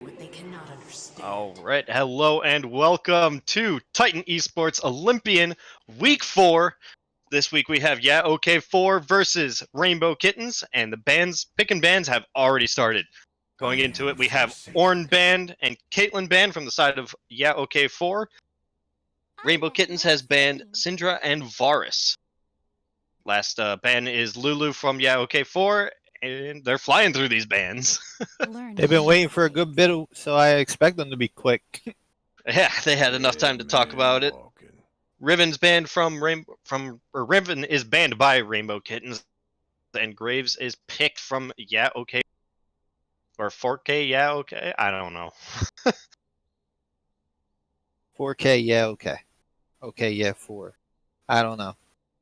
what they cannot understand. All right, hello and welcome to Titan Esports Olympian Week 4. This week we have OK4 versus Rainbow Kittens, and the picking bands have already started. Going into it, we have Orn Band and Caitlin Band from the side of OK4. Rainbow Kittens has banned Syndra and Varus. Last ban is Lulu from OK4, and they're flying through these bans. They've been waiting for a good bit, so I expect them to be quick. Yeah, they had enough time to talk about it. Riven's banned Riven is banned by Rainbow Kittens, and Graves is picked from OK or 4K OK. I don't know. 4K, yeah, okay. Okay, yeah, 4. I don't know.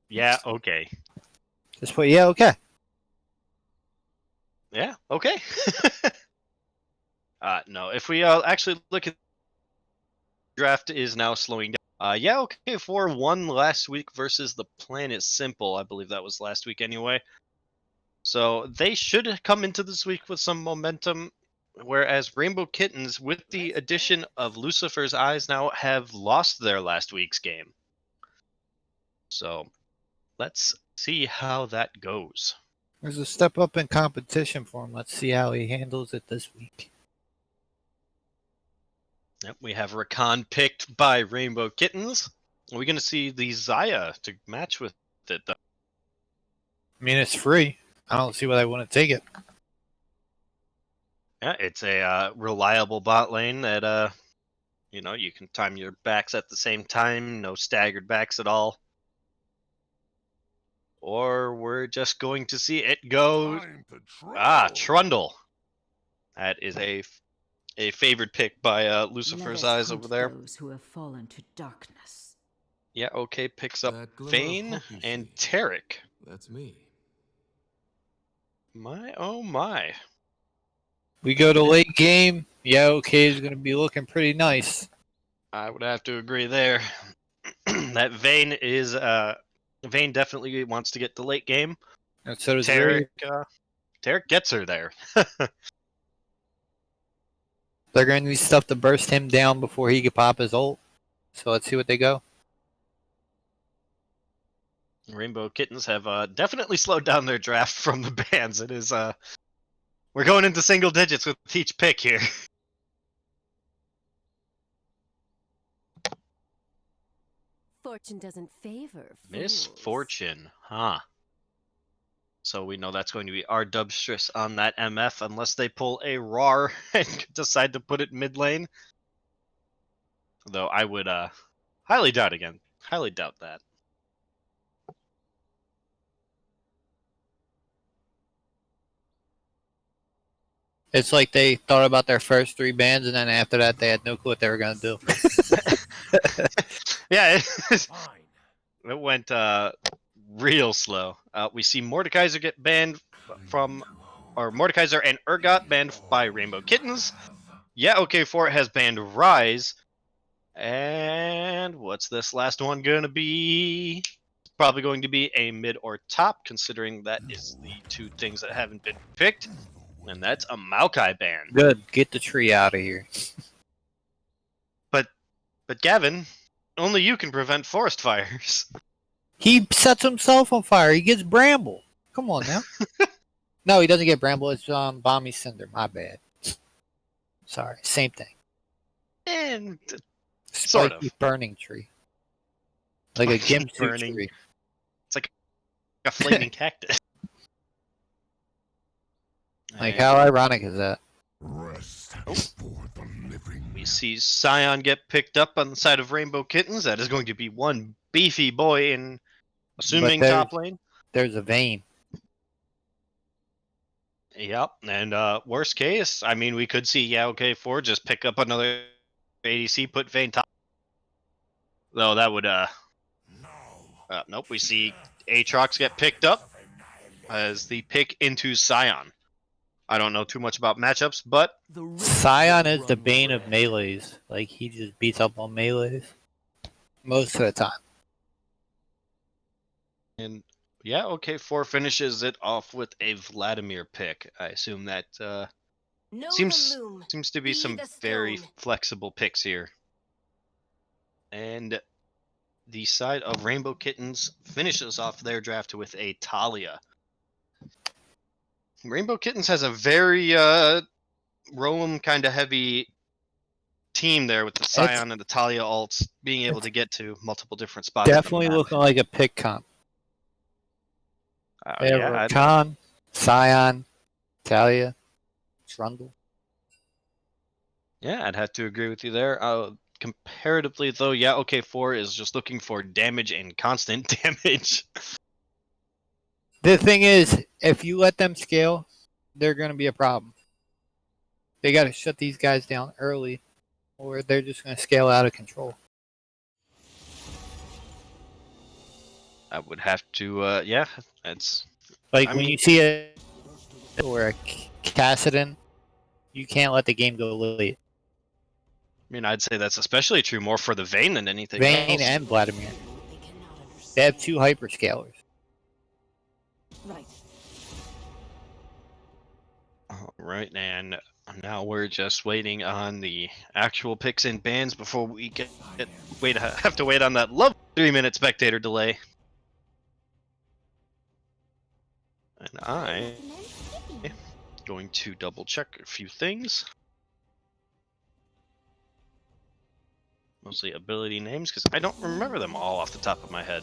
Yeah, okay. Just put yeah, okay. Yeah, okay. No, if we actually look at the draft is now slowing down. OK4 won last week versus the Planet Simple. I believe that was last week anyway. So they should come into this week with some momentum, whereas Rainbow Kittens, with the addition of Lucifer's Eyes, now have lost their last week's game. So let's see how that goes. There's a step up in competition for him. Let's see how he handles it this week. Yep, we have Rakan picked by Rainbow Kittens. Are we going to see the Zaya to match with it, though? I mean, it's free. I don't see why they wouldn't take it. Yeah, it's a reliable bot lane that, you can time your backs at the same time. No staggered backs at all. Or we're just going to see it go... Trundle. That is a favored pick by Lucifer's Eyes over there. Those who have fallen to darkness. Yeah, okay, picks up Vayne and Tarek. That's me. My, oh my. We go to late game. Yeah, okay is going to be looking pretty nice. I would have to agree there. That Vayne is... Vayne definitely wants to get to late game. And so does Tarek. Tarek gets her there. They're going to need stuff to burst him down before he can pop his ult. So let's see what they go. Rainbow Kittens have definitely slowed down their draft from the bans. It is we're going into single digits with each pick here. Fortune doesn't favor fools. Misfortune, huh? So we know that's going to be our Dubstress on that MF unless they pull a RAR and decide to put it mid lane. Though I would highly doubt that. It's like they thought about their first 3 bans, and then after that, they had no clue what they were going to do. Yeah, it went real slow. We see Mordekaiser get banned Mordekaiser and Urgot banned by Rainbow Kittens. Yeah, OK4 has banned Rise. And what's this last one going to be? It's probably going to be a mid or top, considering that is the 2 things that haven't been picked. And that's a Maokai ban. Good. Get the tree out of here. But Gavin, only you can prevent forest fires. He sets himself on fire. He gets Bramble. Come on now. No, he doesn't get Bramble. It's Balmy Cinder. My bad. Sorry. Same thing. And sort of. Burning tree. Like a Gimsu tree. It's like a flaming cactus. Like, how ironic is that? We see Scion get picked up on the side of Rainbow Kittens. That is going to be one beefy boy in, assuming top lane. There's a Vayne. Yep, and worst case, I mean, we could see OK4 just pick up another ADC, put Vayne top. Though that would, nope, we see Aatrox get picked up as the pick into Scion. I don't know too much about matchups, but... Scion is the bane of melees. Like, he just beats up on melees. Most of the time. And, yeah, OK4 finishes it off with a Vladimir pick. I assume that Know Seems the loom. seems to be some the very stone. flexible picks here. And the side of Rainbow Kittens finishes off their draft with a Talia. Rainbow Kittens has a very roam kind of heavy team there with the Scion and the Talia alts being able to get to multiple different spots. Definitely looking like a pick comp. They have Yeah, Rakan, Scion, Talia, Trundle. yeah, I'd have to agree with you there. Comparatively, though, yeah, OK4 is just looking for damage and constant damage. The thing is, if you let them scale, they're going to be a problem. They got to shut these guys down early, or they're just going to scale out of control. I would have to, yeah, it's Like I when mean- you see a or a Cassidon, you can't let the game go late. I mean, I'd say that's especially true more for the Vayne than anything Vayne else. and Vladimir. They have two hyperscalers. Right. All right, and now we're just waiting on the actual picks and bans before we have to wait on that lovely 3-minute spectator delay. And I going to double check a few things. Mostly ability names, because I don't remember them all off the top of my head.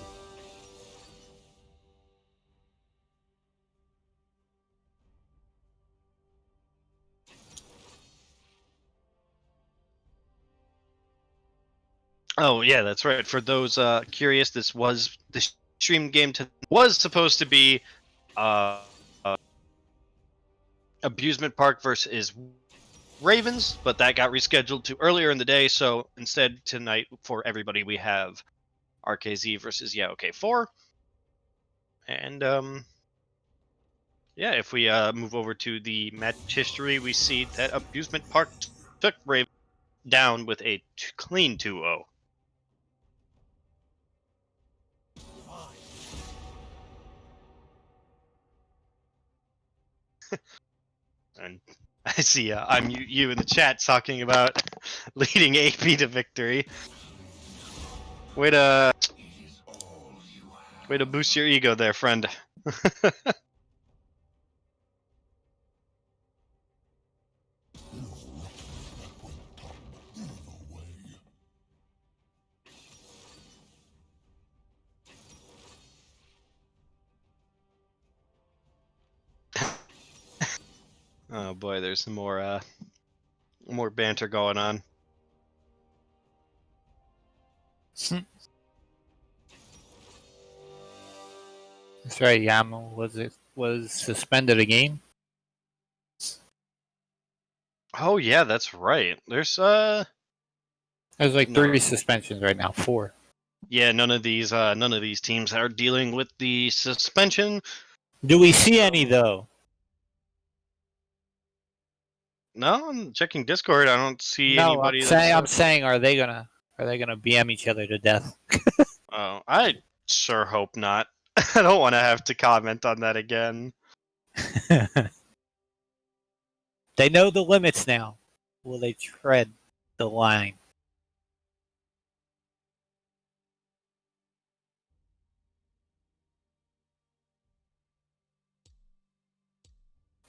Oh yeah, that's right. For those curious, this stream game was supposed to be Abusement Park versus Ravens, but that got rescheduled to earlier in the day. So instead, tonight for everybody, we have RKZ versus OK4. And yeah, if we move over to the match history, we see that Abusement Park took Ravens down with a clean 2-0. And I see I'm you in the chat talking about leading AP to victory. Way to boost your ego there, friend. Oh boy, there's some more banter going on. That's right, Yamo was suspended a game. Oh yeah, that's right. There's There's like No. 3 suspensions right now, 4. yeah, none of these teams are dealing with the suspension. Do we see any though? No, I'm checking Discord. I don't see No, anybody. I'm saying, are they gonna BM each other to death? Oh, I sure hope not. I don't want to have to comment on that again. They know the limits now. Will they tread the line?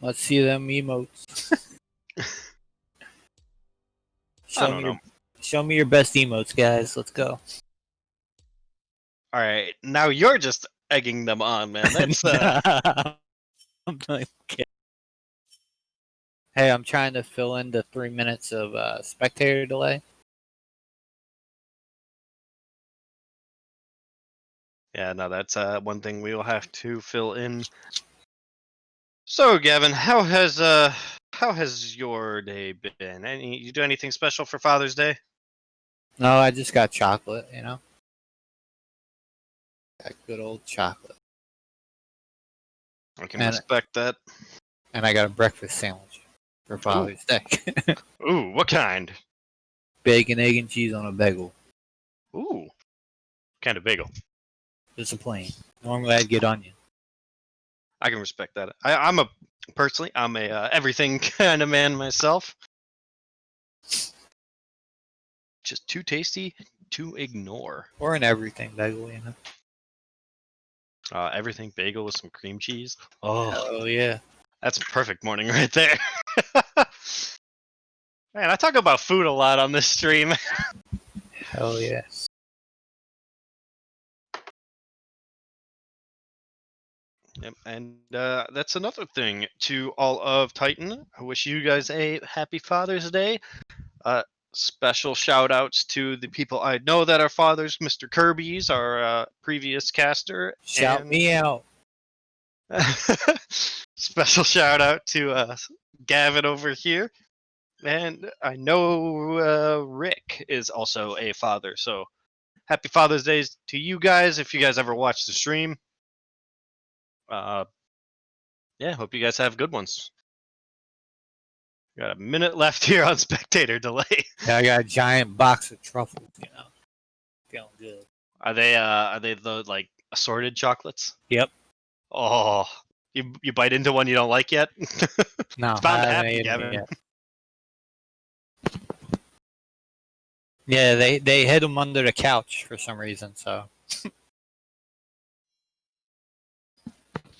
Let's see them emotes. I don't know. Show me your best emotes, guys. Let's go. All right, now you're just egging them on, man. That's I'm not kidding. Hey, I'm trying to fill in the 3 minutes of spectator delay. yeah, no, that's one thing we will have to fill in. So, Gavin, how has your day been? You do anything special for Father's Day? No, I just got chocolate, you know? Got good old chocolate. I can And- respect that. And I got a breakfast sandwich for Father's Day. Ooh, what kind? Bacon, egg, and cheese on a bagel. Ooh, kind of bagel. Just a plain. Normally I'd get onion. I can respect that. I'm a everything kind of man myself. Just too tasty to ignore. Or an everything bagel, you know. Everything bagel with some cream cheese. Oh yeah. that's a perfect morning right there. Man, I talk about food a lot on this stream. Hell yeah. Yep, and that's another thing to all of Titan. I wish you guys a happy Father's Day. Special shout outs to the people I know that are fathers. Mr. Kirby's our previous caster. Shout me out. Special shout out to Gavin over here. And I know Rick is also a father. So happy Father's Day to you guys if you guys ever watch the stream. Yeah, hope you guys have good ones. Got a minute left here on spectator delay. Yeah, I got a giant box of truffles, you know. Feeling good. Are they the like assorted chocolates? Yep. Oh, you bite into one you don't like yet? No, It's bound I to haven't happen, eaten Gavin. it yet. Yeah, they hid them under the couch for some reason, so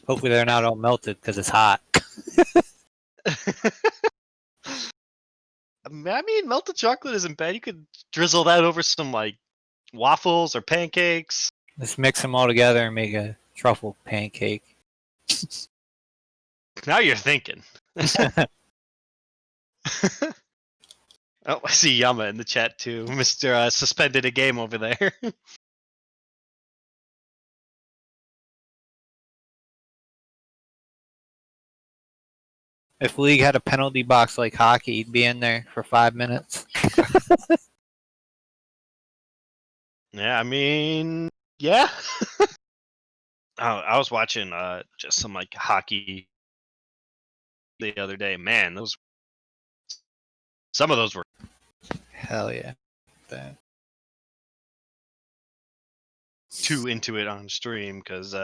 hopefully they're not all melted because it's hot. I mean, melted chocolate isn't bad. You could drizzle that over some like waffles or pancakes. Let's mix them all together and make a truffle pancake. Now you're thinking. Oh, I see Yama in the chat too. Mr. Suspended a game over there. If League had a penalty box like hockey, he'd be in there for 5 minutes. Yeah, I mean, yeah. I was watching just some like hockey the other day. Man, some of those were Hell yeah. That. too into it on stream because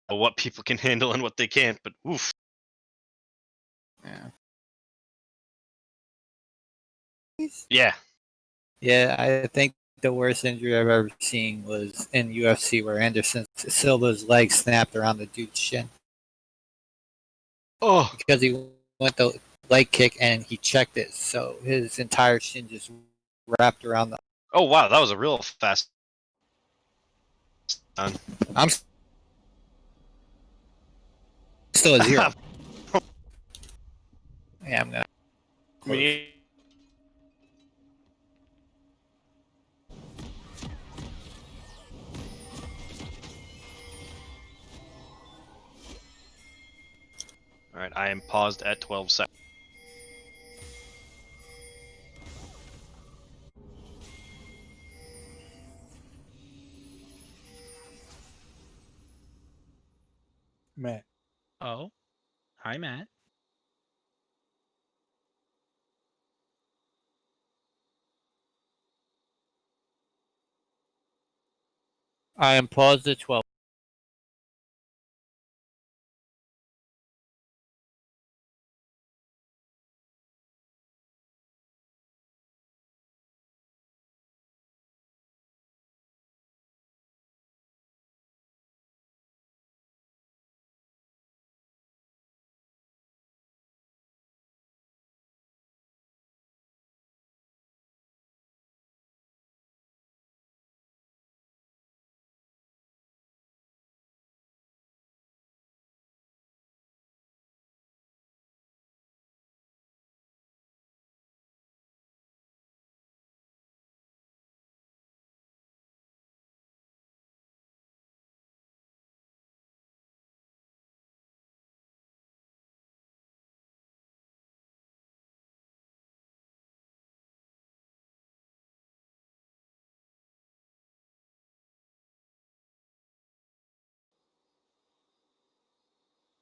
what people can handle and what they can't. But oof. Yeah. Yeah. Yeah, I think the worst injury I've ever seen was in UFC where Anderson Silva's leg snapped around the dude's shin. Oh. Because he went the leg kick and he checked it, so his entire shin just wrapped around the. Oh wow, that was a real fast. I'm still at 0. Yeah, I'm gonna. All right, I am paused at 12 seconds. Matt. Oh, hi, Matt. I am paused at 12.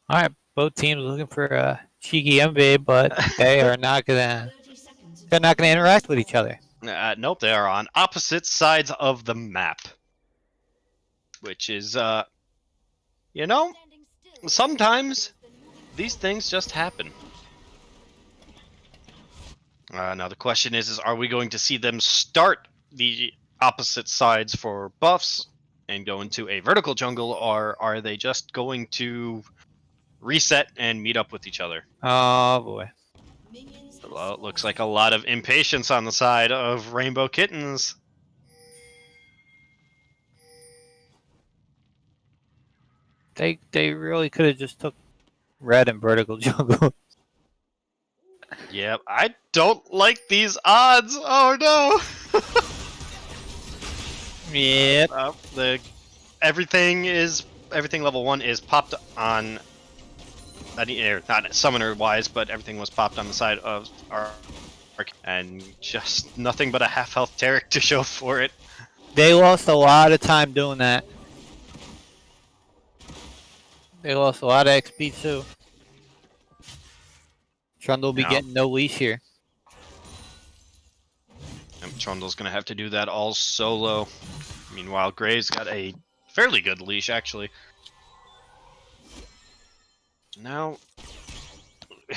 All right, both teams looking for a cheeky MV, but they are not gonna. They're not gonna interact with each other. Nope, they are on opposite sides of the map, which is, you know, sometimes these things just happen. Now the question is are we going to see them start the opposite sides for buffs and go into a vertical jungle, or are they just going to reset and meet up with each other? Oh boy. Well, it looks like a lot of impatience on the side of Rainbow Kittens. They really could have just took red and vertical jungle. Yep, I don't like these odds. Oh no. Yep. Everything level 1 is popped on. Not summoner wise, but everything was popped on the side of our and just nothing but a half health Tarek to show for it. They lost a lot of time doing that. They lost a lot of XP too. Trundle will be getting no leash here. And Trundle's gonna have to do that all solo. Meanwhile, Graves got a fairly good leash actually. Now,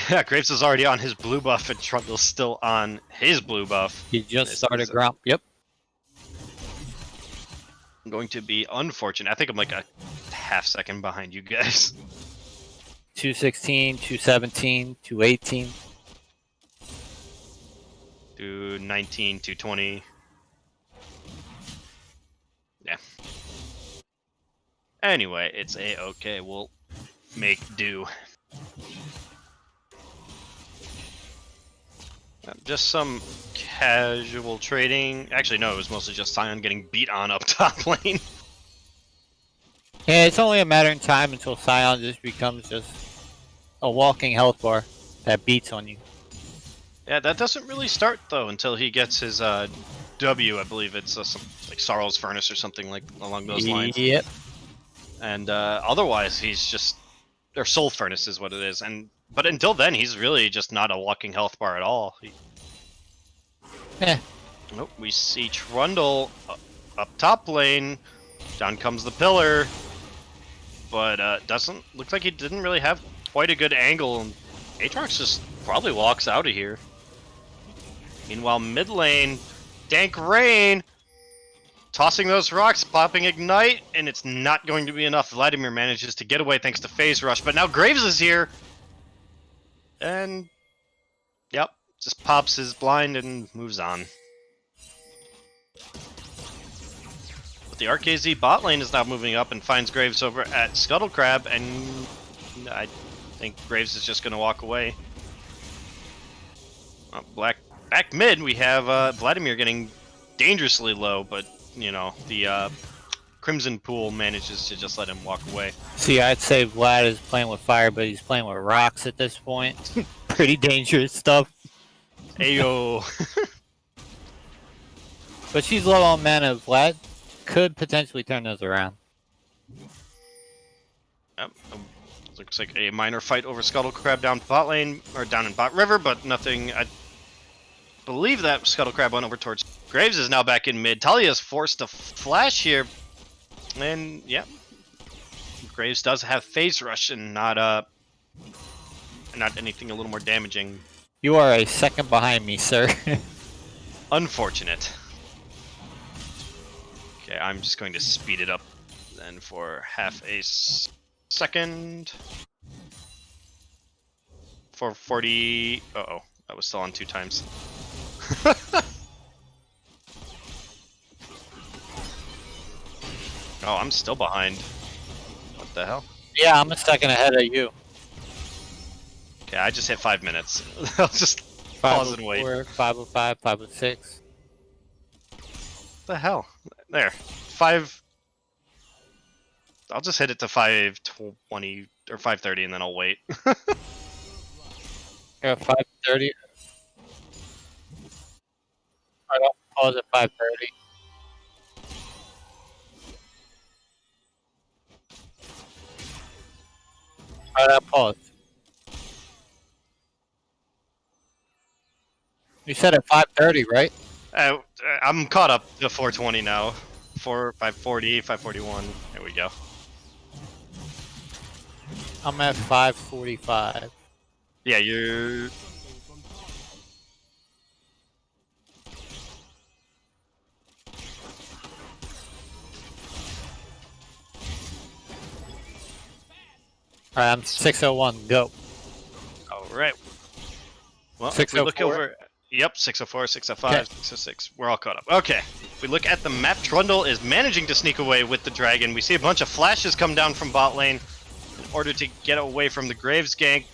yeah, Graves is already on his blue buff and Trundle's still on his blue buff. He just started Gromp. Yep. Going to be unfortunate. I think I'm like a half second behind you guys. 216, 217, 218. 219, 220. Yeah. Anyway, it's a-okay. We'll make do. Just some casual trading. Actually, no, it was mostly just Sion getting beat on up top lane. Yeah, it's only a matter of time until Sion just becomes just a walking health bar that beats on you. Yeah, that doesn't really start though until he gets his W. I believe it's some, like Sorrow's Furnace or something like along those lines. Yep. And otherwise, he's just or Soul Furnace is what it is. But until then, he's really just not a walking health bar at all. Yeah. Nope. We see Trundle up top lane. Down comes the pillar, but doesn't look like he didn't really have quite a good angle. And Aatrox just probably walks out of here. Meanwhile, mid lane, Dank Rain tossing those rocks, popping Ignite, and it's not going to be enough. Vladimir manages to get away thanks to Phase Rush, but now Graves is here. And, yep, just pops his blind and moves on. But the RKZ bot lane is now moving up and finds Graves over at Scuttle Crab, and I think Graves is just going to walk away. Back mid, we have Vladimir getting dangerously low, but, you know, the Crimson Pool manages to just let him walk away. See, I'd say Vlad is playing with fire, but he's playing with rocks at this point. Pretty dangerous stuff. Ayo. But she's low on mana. Vlad could potentially turn those around. Yep. Looks like a minor fight over Scuttle Crab down bot lane, or down in bot river, but nothing. I believe that Scuttle Crab went over towards Graves is now back in mid. Talia's forced to flash here. And, yeah. Graves does have Phase Rush and not anything a little more damaging. You are a second behind me, sir. Unfortunate. Okay, I'm just going to speed it up then for half a second. For 40... Uh-oh, I was still on 2 times. Oh, I'm still behind. What the hell? Yeah, I'm a second ahead of you. Okay, I just hit 5 minutes. I'll just pause and wait. 505, 506. What the hell? There. 5... I'll just hit it to 520 or 530 and then I'll wait. Yeah, 530. I don't pause at 530. Alright, pause. You said at 530, right? I'm caught up to 420 now. 540, 541. There we go. I'm at 545. Yeah, you're. Alright, I'm 601. Go. All right. Well, if we look 604? over. Yep, 604, 605, Okay. 606. We're all caught up. Okay. If we look at the map, Trundle is managing to sneak away with the dragon. We see a bunch of flashes come down from bot lane in order to get away from the Graves gank.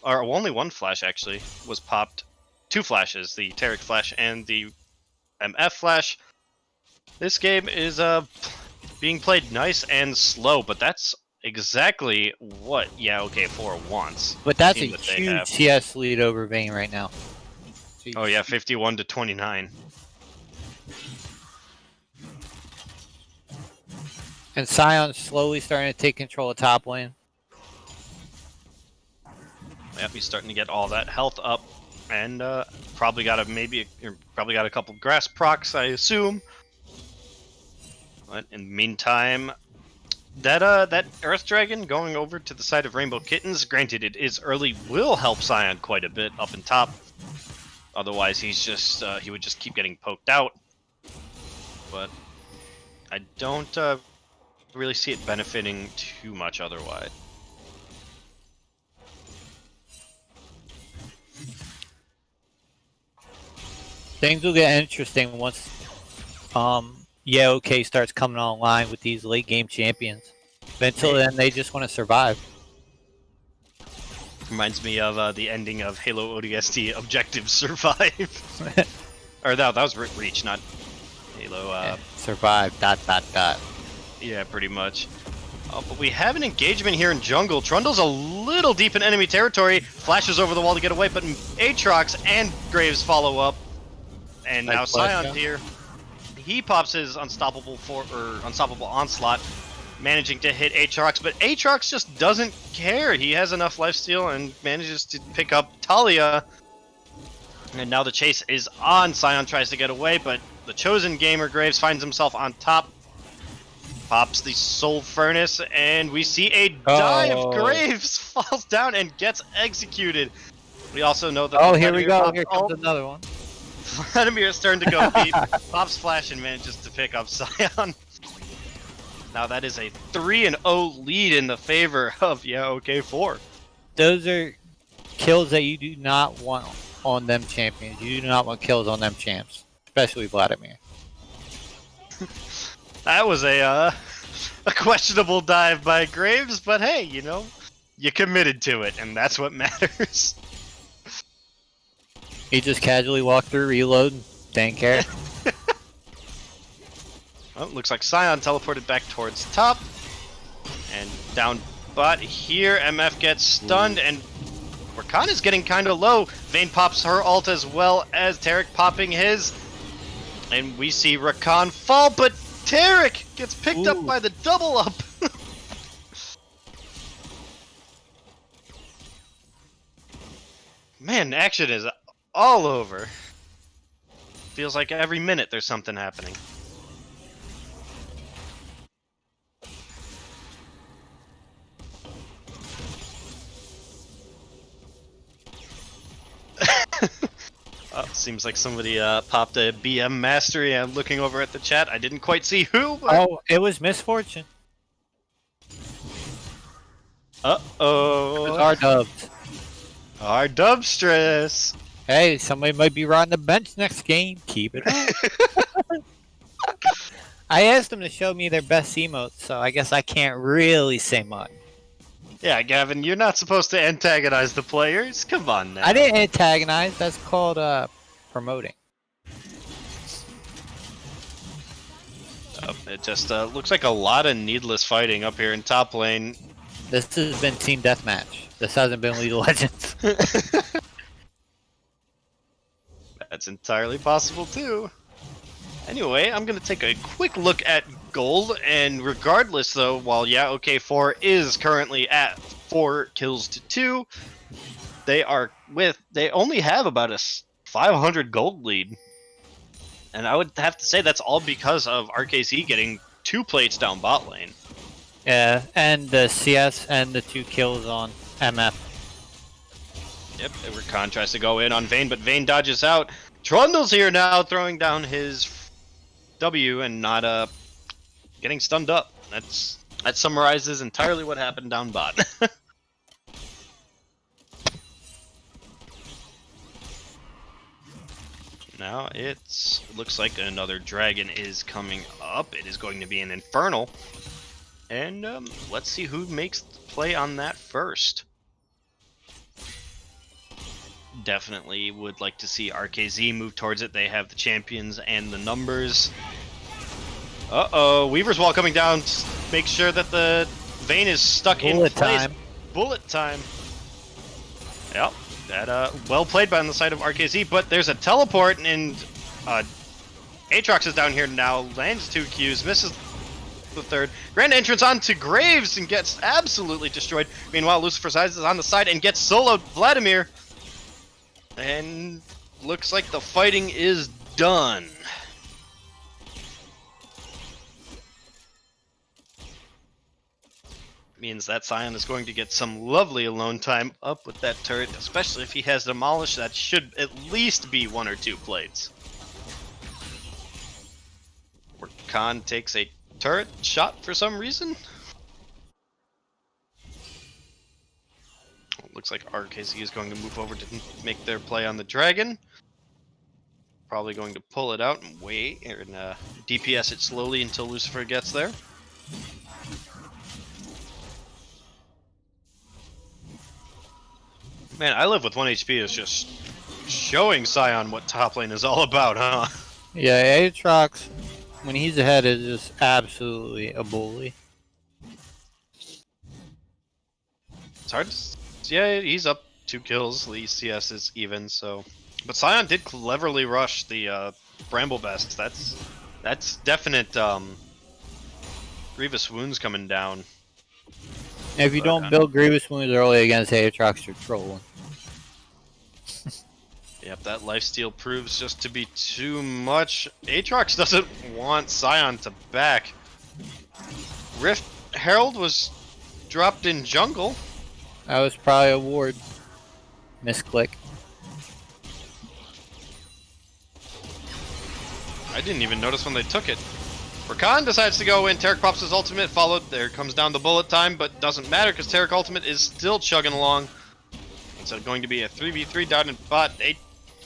Or only one flash, actually, was popped. Two flashes, the Tarek flash and the MF flash. This game is being played nice and slow, but that's exactly what OK4 wants. But that's a Team that they have. huge TS lead over Vayne right now. Oh yeah, 51 to 29. And Sion's slowly starting to take control of top lane. Yep, he's starting to get all that health up, and probably got a couple grass procs, I assume. But in the meantime, that Earth Dragon going over to the side of Rainbow Kittens, granted it is early, will help Sion quite a bit up in top. Otherwise, he would just keep getting poked out. But I don't really see it benefiting too much otherwise. Things will get interesting once OK starts coming online with these late game champions. But until then, they just want to survive. Reminds me of the ending of Halo ODST Objective Survive. Or that was Reach, not Halo. Survive, ... Yeah, pretty much. But we have an engagement here in jungle. Trundle's a little deep in enemy territory. Flashes over the wall to get away, but Aatrox and Graves follow up. And now Sion's here. He pops his unstoppable onslaught, managing to hit Aatrox, but Aatrox just doesn't care. He has enough lifesteal and manages to pick up Talia. And now the chase is on. Sion tries to get away, but the chosen gamer Graves finds himself on top. Pops the Soul Furnace, and we see a dive. Graves falls down and gets executed. We also know that. Oh, here we go. Here comes another one. Vladimir is starting to go deep. Pops flash and manages to pick up Sion. Now that is a 3-0 lead in the favor of OK4. Those are kills that you do not want on them champions. You do not want kills on them champs, especially Vladimir. That was a questionable dive by Graves, but hey, you committed to it, and that's what matters. He just casually walked through, reload, didn't care. Well, looks like Sion teleported back towards top. And down bot here, MF gets stunned, and Rakan is getting kind of low. Vayne pops her ult as well as Tarek popping his. And we see Rakan fall, but Tarek gets picked up by the double up. Man, action is all over. Feels like every minute there's something happening. Seems like somebody popped a BM mastery. I'm looking over at the chat. I didn't quite see who. But... Oh, it was Misfortune. Uh-oh. Our dubs. Our dub stress. Hey, somebody might be riding the bench next game. Keep it up. I asked them to show me their best emotes, so I guess I can't really say much. Yeah, Gavin, you're not supposed to antagonize the players. Come on now. I didn't antagonize. That's called promoting. It just looks like a lot of needless fighting up here in top lane. This has been Team Deathmatch. This hasn't been League of Legends. That's entirely possible too. Anyway, I'm going to take a quick look at gold, and regardless though, while OK4 is currently at 4 kills to 2, they only have about a 500 gold lead. And I would have to say that's all because of RKC getting 2 plates down bot lane. Yeah, and the CS and the 2 kills on MF. Yep, Rakan tries to go in on Vayne, but Vayne dodges out. Trundle's here now, throwing down his W and not getting stunned up. That summarizes entirely what happened down bot. Now looks like another dragon is coming up. It is going to be an Infernal. And let's see who makes the play on that first. Definitely would like to see RKZ move towards it. They have the champions and the numbers. Uh-oh, Weaver's Wall coming down to make sure that the Vayne is stuck in place. Time. Bullet time. Yep, that well played by on the side of RKZ, but there's a teleport and Aatrox is down here now, lands 2 Qs, misses the 3rd. Grand entrance onto Graves and gets absolutely destroyed. Meanwhile, Lucifer's Eyes is on the side and gets soloed Vladimir. And looks like the fighting is done. Means that Sion is going to get some lovely alone time up with that turret, especially if he has demolished. That should at least be 1 or 2 plates. Khan takes a turret shot for some reason. Looks like RKZ is going to move over to make their play on the dragon. Probably going to pull it out and wait and DPS it slowly until Lucifer gets there. Man, I Live with 1 HP is just showing Sion what top lane is all about, huh? Yeah, Aatrox, when he's ahead, is just absolutely a bully. It's hard to... Yeah, he's up 2 kills. The CS is even, so... But Sion did cleverly rush the Bramble Vest. That's definite Grievous Wounds coming down. If you don't build Grievous Wounds early against Aatrox, you're trolling. Yep, that lifesteal proves just to be too much. Aatrox doesn't want Sion to back. Rift Herald was dropped in jungle. That was probably a ward. Misclick. I didn't even notice when they took it. Rakan decides to go in. Taric pops his ultimate, followed. There comes down the bullet time, but doesn't matter because Taric ultimate is still chugging along. It's going to be a 3v3 down in bot.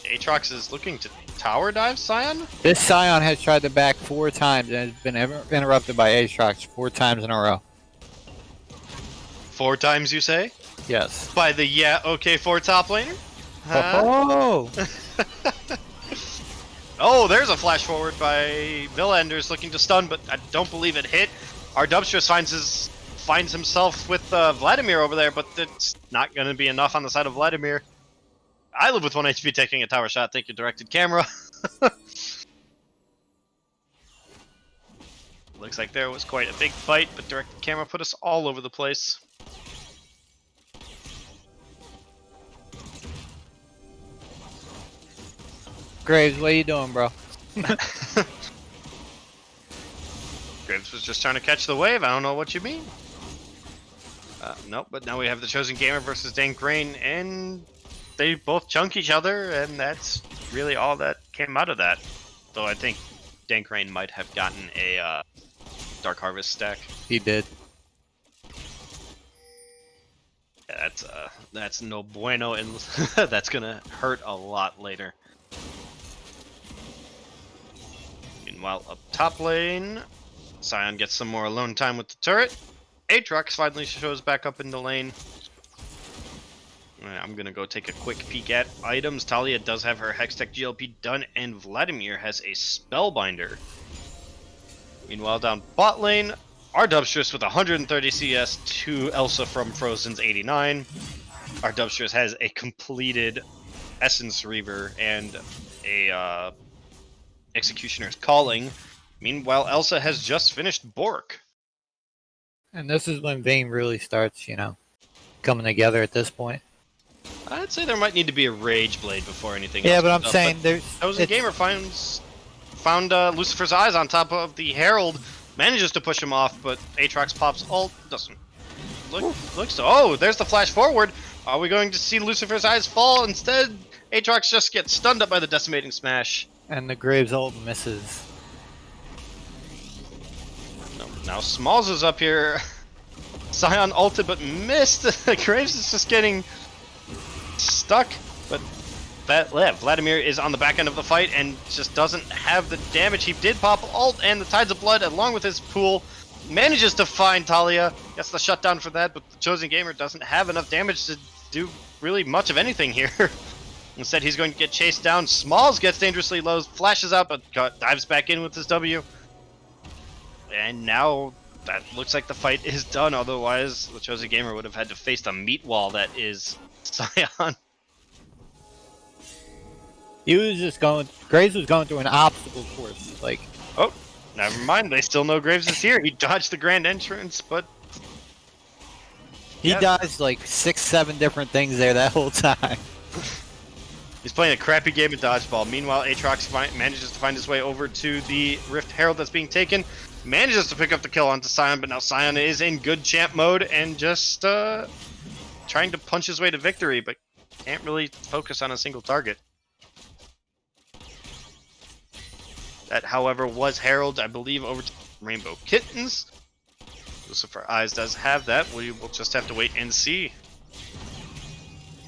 Aatrox is looking to tower dive Sion? This Sion has tried to back 4 times and has been interrupted by Aatrox 4 times in a row. 4 times, you say? Yes. By the OK4 top laner? Huh? Oh! Oh, there's a flash forward by Villanders looking to stun, but I don't believe it hit. Our Dubstress finds himself with Vladimir over there, but it's not going to be enough on the side of Vladimir. I Live with 1 HP taking a tower shot. Thank you, directed camera. Looks like there was quite a big fight, but directed camera put us all over the place. Graves, what are you doing, bro? Graves was just trying to catch the wave. I don't know what you mean. Nope, but now we have the Chosen Gamer versus Dank Rain, and they both chunk each other, and that's really all that came out of that. Though I think Dank Rain might have gotten a Dark Harvest stack. He did. Yeah, that's no bueno, and that's gonna hurt a lot later. Meanwhile, up top lane, Sion gets some more alone time with the turret. Aatrox finally shows back up in the lane. I'm gonna go take a quick peek at items. Talia does have her Hextech GLP done, and Vladimir has a Spellbinder. Meanwhile, down bot lane, our Dubstress with 130 CS to Elsa from Frozen's 89. Our Dubstress has a completed Essence Reaver and a Executioner's Calling. Meanwhile, Elsa has just finished Bork. And this is when Vayne really starts, coming together at this point. I'd say there might need to be a Rage Blade before anything else. Yeah, but I'm comes up, saying Chosen Gamer found Lucifer's Eyes on top of the Herald. Manages to push him off, but Aatrox pops ult. Doesn't look so. Oh, there's the flash forward. Are we going to see Lucifer's eyes fall? Instead, Aatrox just gets stunned up by the decimating smash. And the Graves ult misses. No, now Smalls is up here. Sion ulted but missed. Graves is just getting stuck, but Vladimir is on the back end of the fight and just doesn't have the damage. He did pop ult and the Tides of Blood along with his pool. Manages to find Talia. Gets the shutdown for that, but the Chosen Gamer doesn't have enough damage to do really much of anything here. Instead, he's going to get chased down. Smalls gets dangerously low, flashes out, but dives back in with his W. And now that looks like the fight is done. Otherwise, the Chosen Gamer would have had to face the meat wall that is Sion. He was just going. Graves was going through an obstacle course. Like, oh, never mind. They still know Graves is here. He dodged the grand entrance, but he dodged like 6-7 different things there that whole time. He's playing a crappy game of dodgeball. Meanwhile, Aatrox manages to find his way over to the Rift Herald that's being taken. Manages to pick up the kill onto Sion, but now Sion is in good champ mode and just trying to punch his way to victory, but can't really focus on a single target. That, however, was Herald, I believe, over to Rainbow Kittenz. Lucifer Eyes does have that. We will just have to wait and see.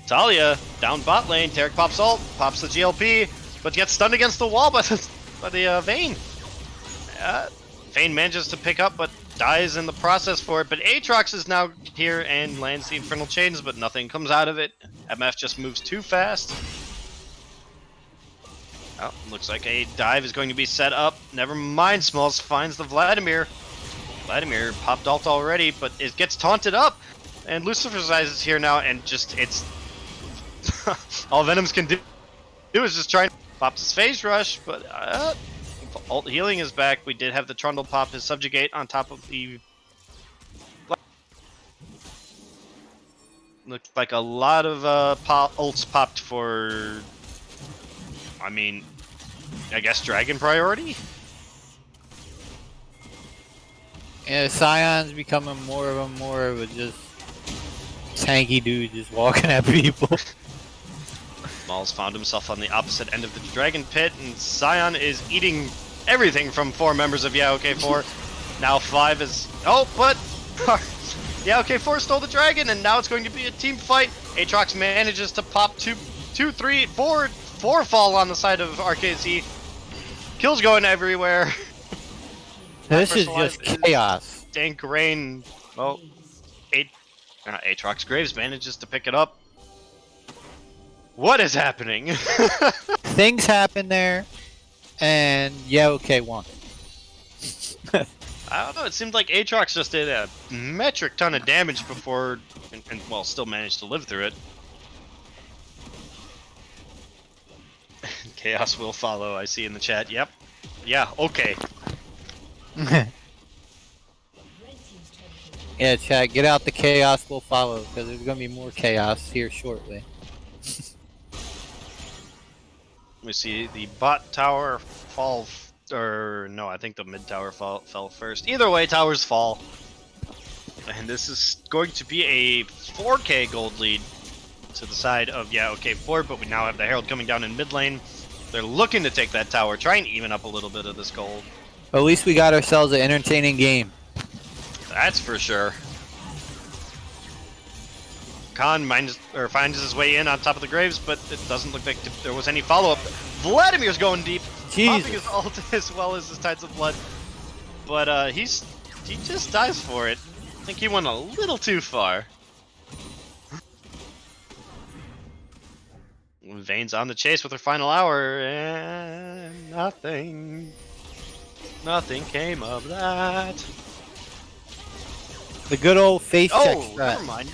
Talia down bot lane. Tarek pops ult, pops the GLP, but gets stunned against the wall by the Vayne. Vayne manages to pick up, but dies in the process for it. But Aatrox is now here and lands the Infernal Chains, but nothing comes out of it. MF just moves too fast. Oh, looks like a dive is going to be set up. Never mind, Smalls finds the Vladimir. Vladimir popped ult already, but it gets taunted up. And Lucifer's Eyes is here now, and just, it's... all Venoms can do is just try and pop his phase rush, but ult healing is back. We did have the Trundle pop his Subjugate on top of the... Looked like a lot of ults popped for... I mean, I guess Dragon priority? Yeah, Sion's becoming more of a just tanky dude just walking at people. Smalls found himself on the opposite end of the Dragon Pit, and Sion is eating everything from 4 members of OK4. Now 5 is... Oh, but... OK4 stole the Dragon, and now it's going to be a team fight. Aatrox manages to pop 2, 3, 4 fall on the side of RKZ. Kills going everywhere. This is just chaos. Dank Rain. Well, Aatrox Graves manages to pick it up. What is happening? Things happen there, and OK won. I don't know, it seemed like Aatrox just did a metric ton of damage before, and well, still managed to live through it. Chaos will follow, I see in the chat. Yep. Yeah, okay. Yeah, chat, get out the chaos will follow, because there's going to be more chaos here shortly. We see the bot tower fall, or no, I think the mid tower fell first. Either way, towers fall. And this is going to be a 4k gold lead to the side of OK4, but we now have the Herald coming down in mid lane. They're looking to take that tower, try and even up a little bit of this gold. At least we got ourselves an entertaining game. That's for sure. Khan finds his way in on top of the Graves, but it doesn't look like there was any follow-up. Vladimir's going deep, popping his ult as well as his Tides of Blood, but he just dies for it. I think he went a little too far. Vayne's on the chase with her final hour, and nothing came of that. The good old face check strat. Never mind.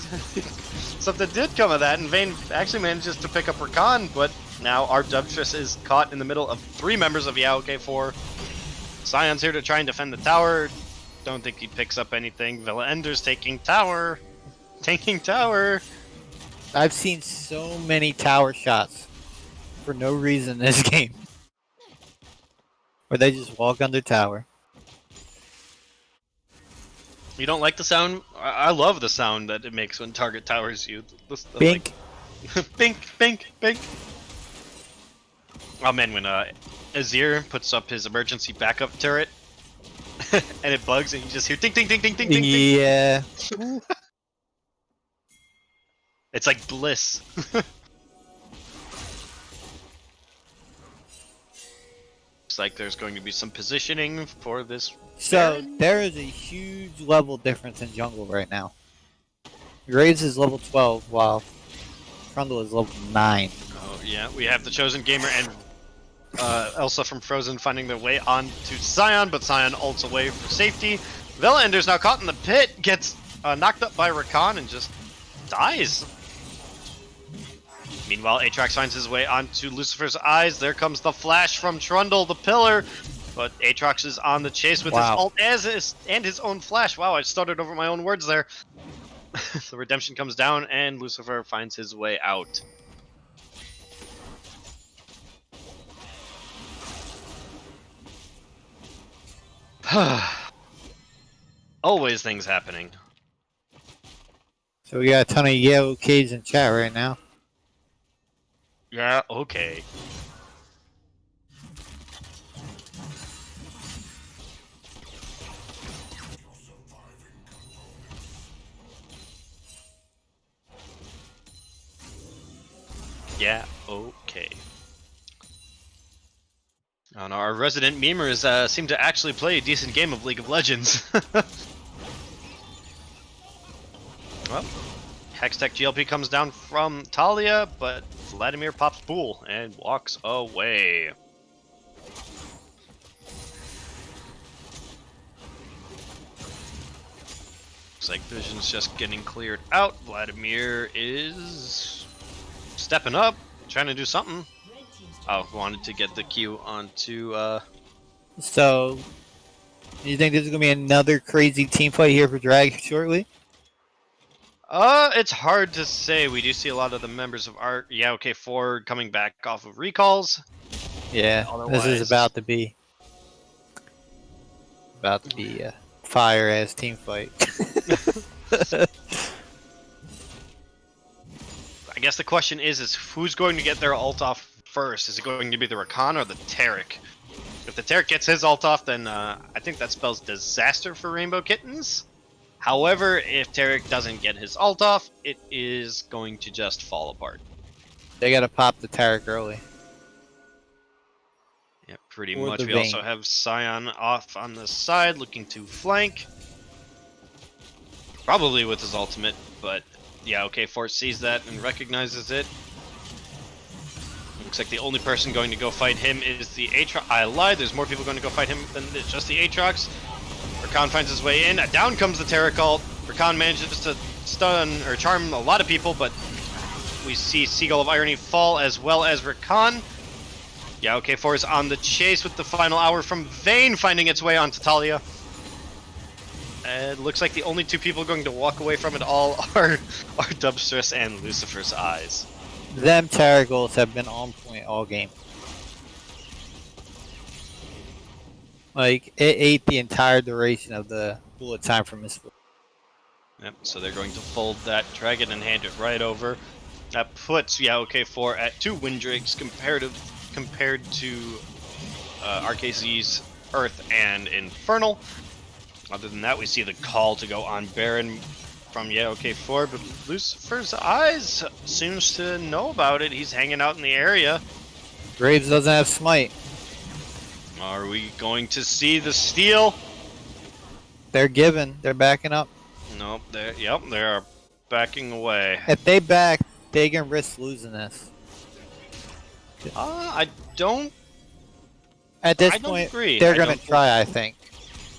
Something did come of that, and Vayne actually manages to pick up her con, but now our Dubtress is caught in the middle of 3 members of OK4. Sion's here to try and defend the tower. Don't think he picks up anything. Villa Ender's taking tower. Tanking tower. I've seen so many tower shots for no reason in this game. Where they just walk under tower. You don't like the sound? I love the sound that it makes when target towers you. The Bink. Like, bink, bink, bink. Oh man, when Azir puts up his emergency backup turret and it bugs and you just hear ding, ding, ding, ding, ding, ding, ding. Yeah. It's like bliss. Looks like there's going to be some positioning for this. So there is a huge level difference in jungle right now. Graves is level 12 while Trundle is level 9. Oh yeah, we have the Chosen Gamer and Elsa from Frozen finding their way on to Sion, but Sion ults away for safety. Velender's now caught in the pit, gets knocked up by Rakan and just dies. Meanwhile, Aatrox finds his way onto Lucifer's eyes. There comes the flash from Trundle, the pillar. But Aatrox is on the chase with his ult and his own flash. Wow, I stuttered over my own words there. The redemption comes down and Lucifer finds his way out. Always things happening. So we got a ton of yellow K's in chat right now. Yeah, okay. Yeah, okay. Oh no, our resident memers seem to actually play a decent game of League of Legends. Well, Hextech GLP comes down from Talia, but Vladimir pops Bool and walks away. Looks like Vision's just getting cleared out. Vladimir is stepping up, trying to do something. Oh, wanted to get the Q onto, So, you think this is going to be another crazy team fight here for Drag shortly? It's hard to say. We do see a lot of the members of our OK4 coming back off of recalls. Yeah, Otherwise, this is about to be a fire-ass team fight. I guess the question is who's going to get their ult off first? Is it going to be the Rakan or the Taric? If the Taric gets his ult off, then I think that spells disaster for Rainbow Kittens. However, if Taric doesn't get his ult off, it is going to just fall apart. They gotta pop the Taric early. Yeah, pretty Or much. the We Vayne. also have Sion off on the side, looking to flank. Probably with his ultimate, but yeah, OK4 sees that and recognizes it. Looks like the only person going to go fight him is the Aatrox. I lied, there's more people going to go fight him than just the Aatrox. Rakan finds his way in. Down comes the Taric ult. Rakan manages to stun or charm a lot of people, but we see Seagull of Irony fall as well as Rakan. Yeah, OK4 is on the chase with the final hour from Vayne finding its way onto Talia. It looks like the only two people going to walk away from it all are Dubstress and Lucifer's Eyes. Them Taric ults have been on point all game. Like, it ate the entire duration of the bullet time from his foot. Yep, so they're going to fold that dragon and hand it right over. That puts OK4 at 2 Windrakes compared to RKZ's Earth and Infernal. Other than that, we see the call to go on Baron from OK4, but Lucifer's Eyes seems to know about it. He's hanging out in the area. Graves doesn't have smite. Are we going to see the steal? They're giving. They're backing up. Nope. They are backing away. If they back, they can risk losing this. I don't. At this I don't point, agree. they're going to try, I think.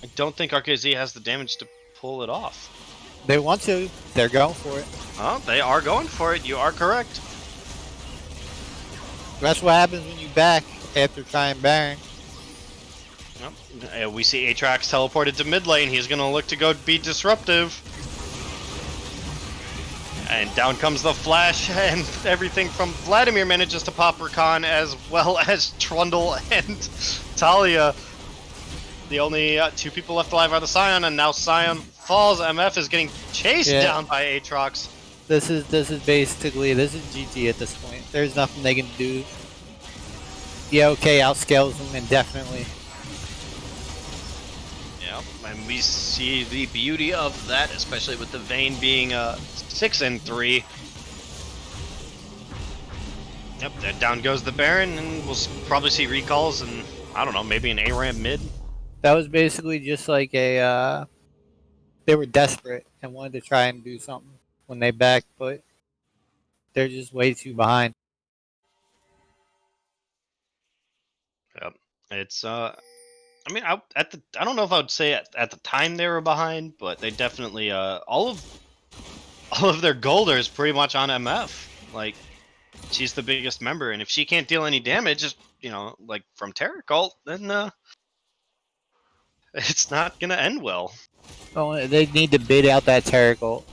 I don't think RKZ has the damage to pull it off. They want to. They're going for it. Oh, they are going for it. You are correct. That's what happens when you back after trying Baron. We see Aatrox teleported to mid lane. He's going to look to go be disruptive. And down comes the flash, and everything from Vladimir manages to pop Rakan as well as Trundle and Talia. The only 2 people left alive are the Sion, and now Sion falls. MF is getting chased Yeah. down by Aatrox. This is basically GG at this point. There's nothing they can do. Yeah, okay, outscales them indefinitely. Yep, and we see the beauty of that, especially with the Vayne being 6 and 3. Yep, then down goes the Baron, and we'll probably see recalls and I don't know, maybe an ARAM mid. That was basically just like a they were desperate and wanted to try and do something when they backed, but they're just way too behind. Yep, it's I mean, I don't know if I would say at the time they were behind, but they definitely all of their golders is pretty much on MF. Like, she's the biggest member, and if she can't deal any damage, you know, like from Terracult, then it's not gonna end well. Well, they need to bid out that Terracult.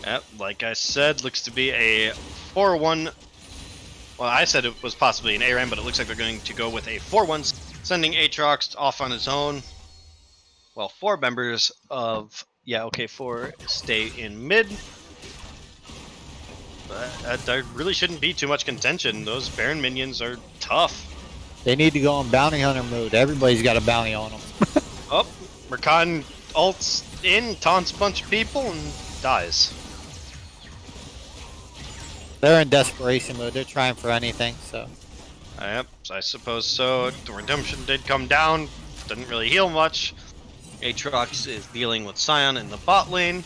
Yep, like I said, looks to be a 4-1. Well, I said it was possibly an ARAM, but it looks like they're going to go with a 4-1, sending Aatrox off on his own. Well, 4 members of OK4 stay in mid. But there really shouldn't be too much contention. Those Baron minions are tough. They need to go on bounty hunter mode. Everybody's got a bounty on them. Oh, Rakan ults in, taunts a bunch of people, and dies. They're in desperation mode. They're trying for anything, so. Yep, I suppose so. The redemption did come down. Didn't really heal much. Aatrox is dealing with Sion in the bot lane.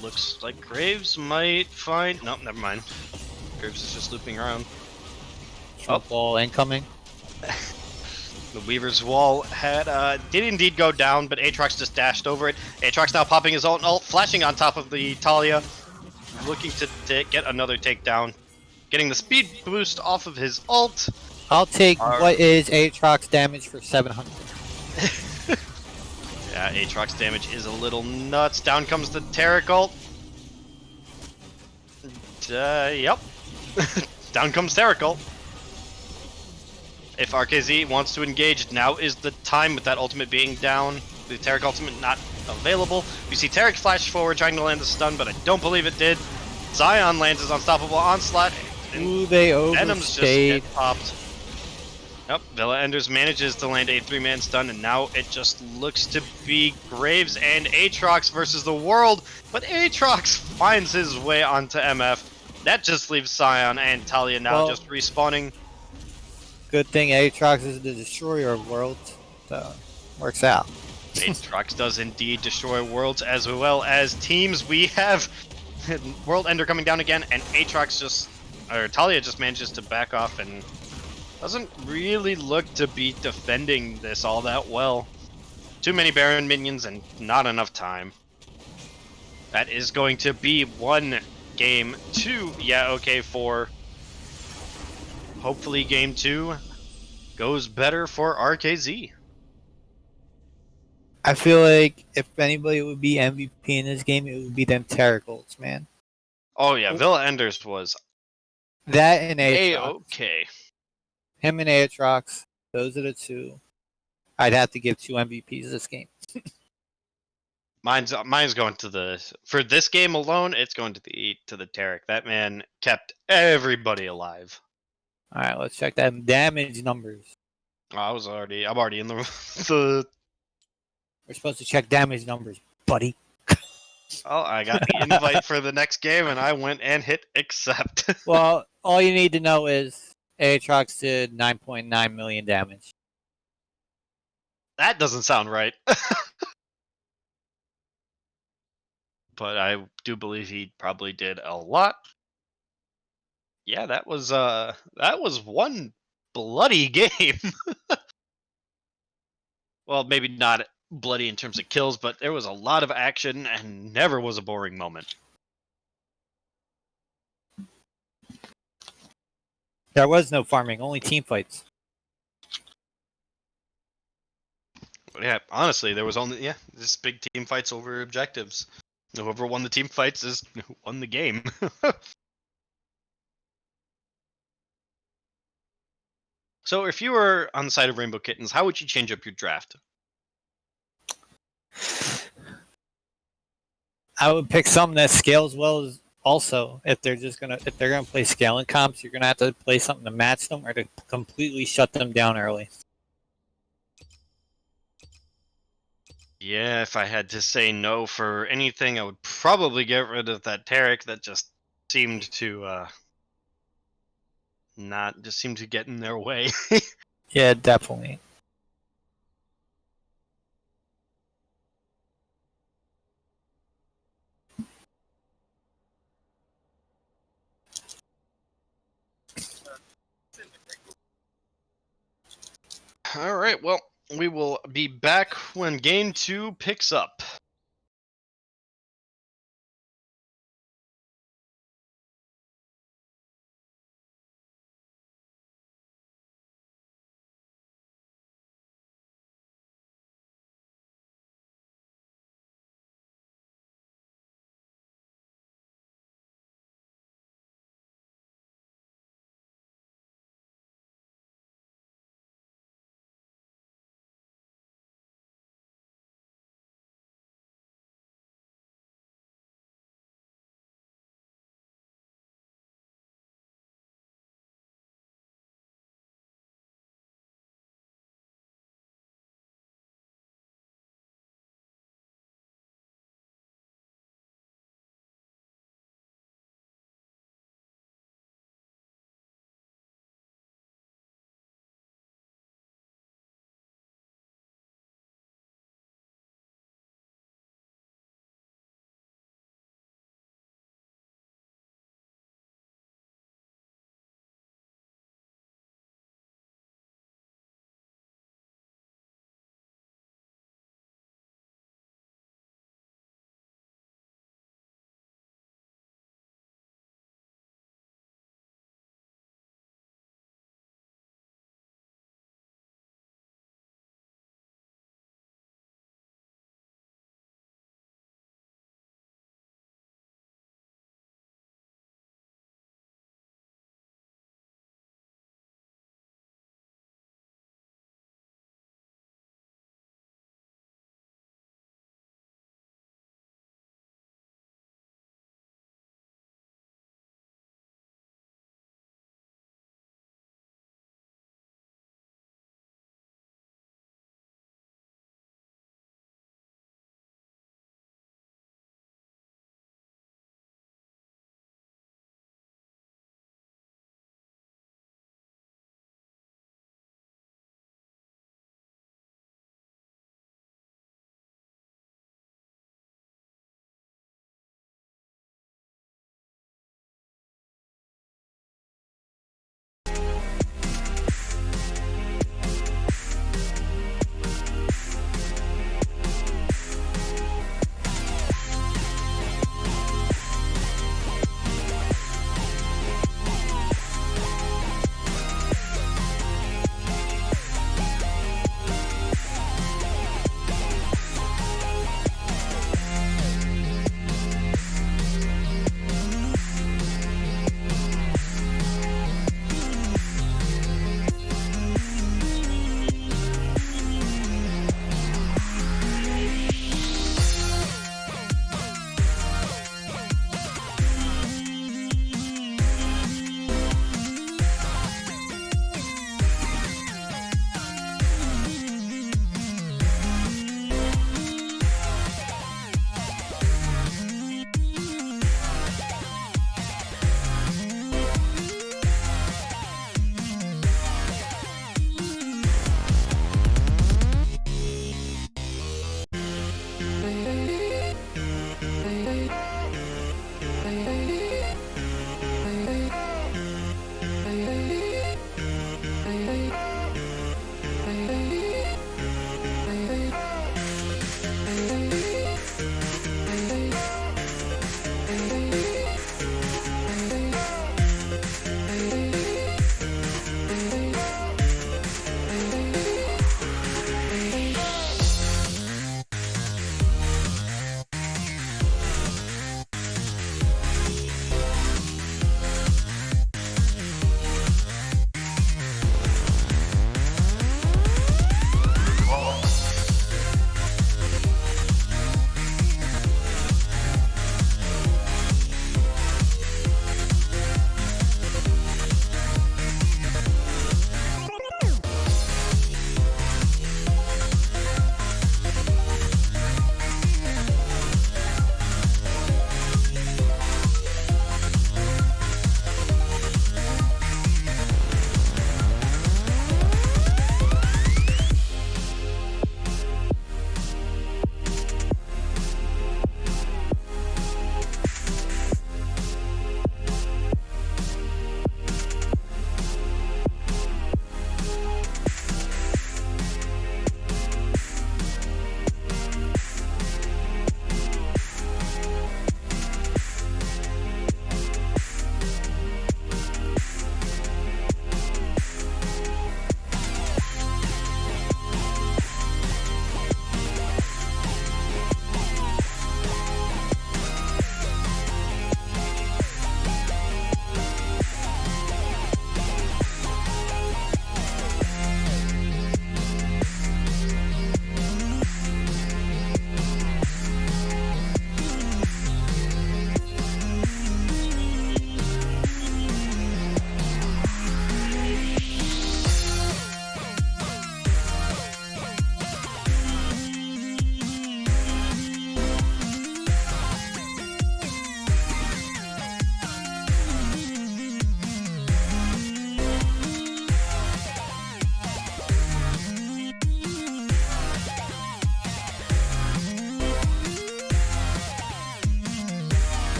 Looks like Graves might find... Nope, never mind. Graves is just looping around. Trump wall incoming. The Weaver's wall did indeed go down, but Aatrox just dashed over it. Aatrox now popping his ult, flashing on top of the Talia. Looking to get another takedown. Getting the speed boost off of his ult. I'll take what is Aatrox damage for 700. Yeah, Aatrox damage is a little nuts. Down comes the Terracult. Yep. Down comes Terracult. If RKZ wants to engage, now is the time with that ultimate being down. The Terrac ultimate not available. We see Terrac flash forward trying to land the stun, but I don't believe it did. Zion lands his unstoppable onslaught. Ooh, they Venom's just overstayed. get popped. Yep, Villa Enders manages to land a 3-man stun, and now it just looks to be Graves and Aatrox versus the world. But Aatrox finds his way onto MF. That just leaves Sion and Talia now just respawning. Good thing Aatrox is the destroyer of worlds, so works out. Aatrox does indeed destroy worlds as well as teams. We have World Ender coming down again, and Talia just manages to back off and doesn't really look to be defending this all that well. Too many Baron minions and not enough time. That is going to be 1 game 2. Yeah, OK4. Hopefully game 2 goes better for RKZ. I feel like if anybody would be MVP in this game, it would be them Terracolts, man. Oh yeah, Villa Enders was That and Aatrox. okay. Him and Aatrox, those are the 2. I'd have to give 2 MVPs this game. Mine's going to for this game alone. It's going to the Terrac. That man kept everybody alive. All right, let's check that damage numbers. I'm already in the. We're supposed to check damage numbers, buddy. Oh, I got the invite for the next game, and I went and hit accept. Well, all you need to know is Aatrox did 9.9 million damage. That doesn't sound right. But I do believe he probably did a lot. Yeah, that was one bloody game. Well, maybe not bloody in terms of kills, but there was a lot of action and never was a boring moment. There was no farming, only team fights. But yeah, honestly, there was only just big team fights over objectives. Whoever won the team fights is who won the game. So if you were on the side of Rainbow Kittens, how would you change up your draft? I would pick something that scales well as also if they're gonna play scaling comps, you're gonna have to play something to match them or to completely shut them down early. Yeah, if I had to say no for anything, I would probably get rid of that Tarek that just seemed to not just seemed to get in their way. Yeah, definitely. All right, well, we will be back when game 2 picks up.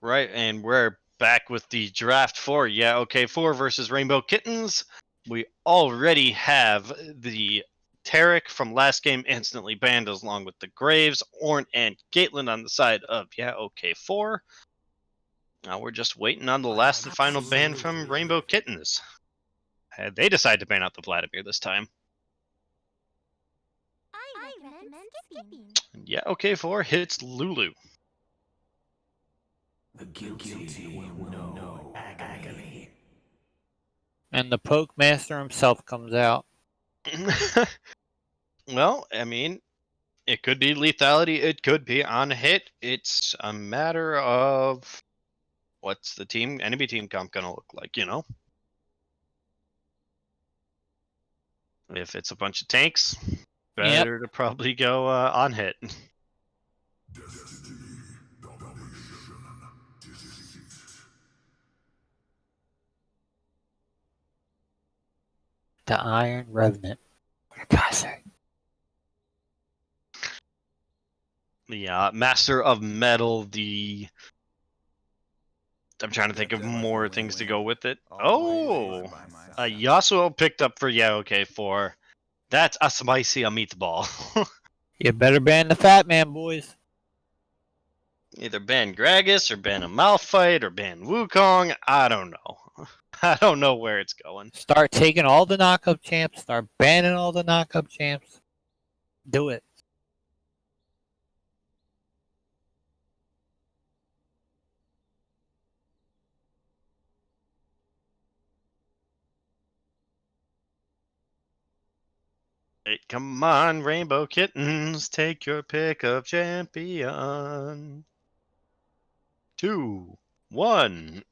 Right, and we're back with the draft for OK4 versus Rainbow Kittens. We already have the Tarek from last game instantly banned, along with the Graves, Orn, and Caitlin on the side of OK4. Now we're just waiting on the last and final ban from Rainbow Kittens. They decide to ban out the Vladimir this time. I recommend skipping. And OK4 hits Lulu. The guilty will know agony. And the poke master himself comes out. Well, I mean, it could be lethality, it could be on hit. It's a matter of what's the enemy team comp gonna look like, you know? If it's a bunch of tanks, better to probably go on hit. The Iron Revenant. What did I say? The Master of Metal, I'm trying to think of more things to go with it. Oh! Yasuo picked up for OK4. That's a spicy meatball. You better ban the fat man, boys. Either ban Gragas or ban a Malphite or ban Wukong. I don't know. I don't know where it's going. Start taking all the knockup champs. Start banning all the knockup champs. Do it. Hey, come on, Rainbow Kittens, take your pick of champion. 2, 1.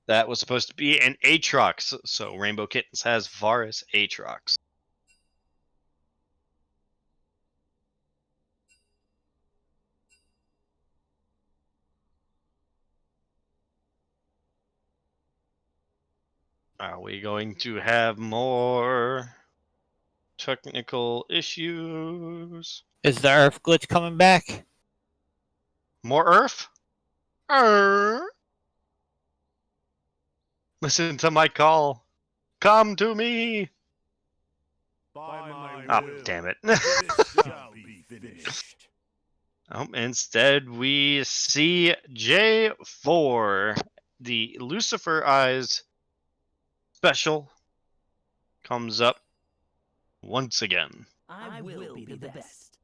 That was supposed to be an Aatrox, so Rainbow Kittens has Varus Aatrox. Are we going to have more technical issues? Is the Earth glitch coming back? More Earth? Listen to my call. Come to me. Oh, damn it. Instead, we see J4, the Lucifer Eyes special, comes up once again. I will be the best.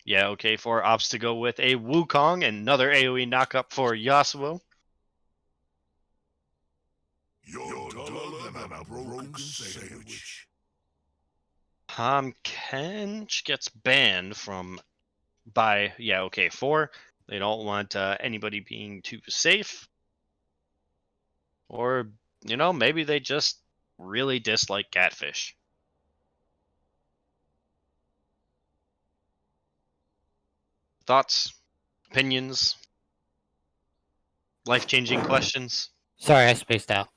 OK4 opts to go with a Wukong, another AoE knockup for Yasuo. You're duller than a broken sandwich. Kench gets banned by OK4. They don't want anybody being too safe. Or, maybe they just really dislike catfish. Thoughts? Opinions? Life-changing questions? Sorry, I spaced out.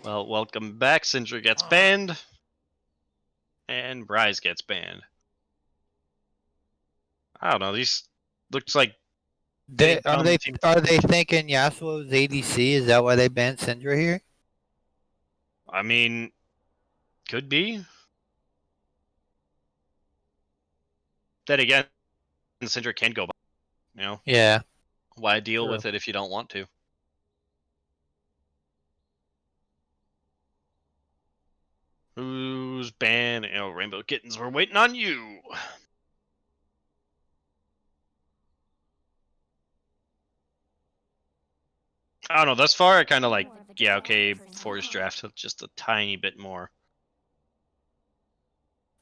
Well, welcome back. Syndra gets banned. And Bryce gets banned. I don't know. These looks like Are they thinking Yasuo's ADC? Is that why they banned Syndra here? I mean, could be. Then again, Syndra can go by, Yeah. Why deal True. with it if you don't want to? Who's banned? Rainbow Kittens, we're waiting on you. I don't know. Thus far, I kind of like, OK4's draft just a tiny bit more.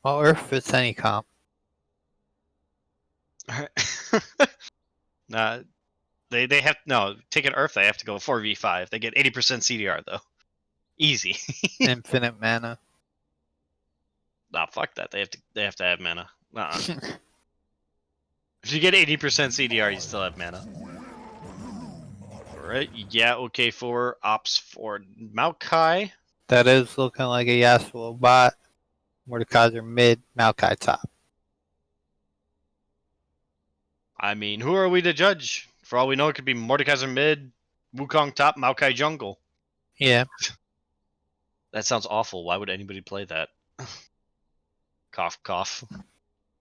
Well, Earth fits any comp. Nah, they have taking Earth. They have to go 4v5. They get 80% CDR though. Easy. Infinite mana. Nah, fuck that. They have to have mana. If you get 80% CDR, you still have mana. Alright, OK4 opts for Maokai. That is looking like a Yasuo bot. Mordekaiser mid, Maokai top. I mean, who are we to judge? For all we know, it could be Mordekaiser mid, Wukong top, Maokai jungle. Yeah. That sounds awful. Why would anybody play that? Cough, cough.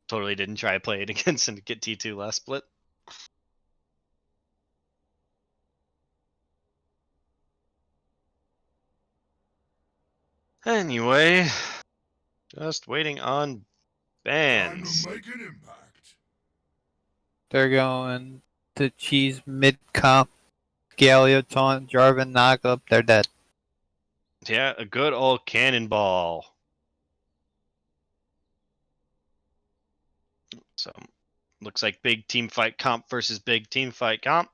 Totally didn't try to play it against and get T2 last split. Anyway, just waiting on Time bans. to make an impact. They're going to cheese mid comp, Galio, Taunt, Jarvan, knock up. They're dead. Yeah, a good old cannonball. So, looks like big team fight comp versus big team fight comp.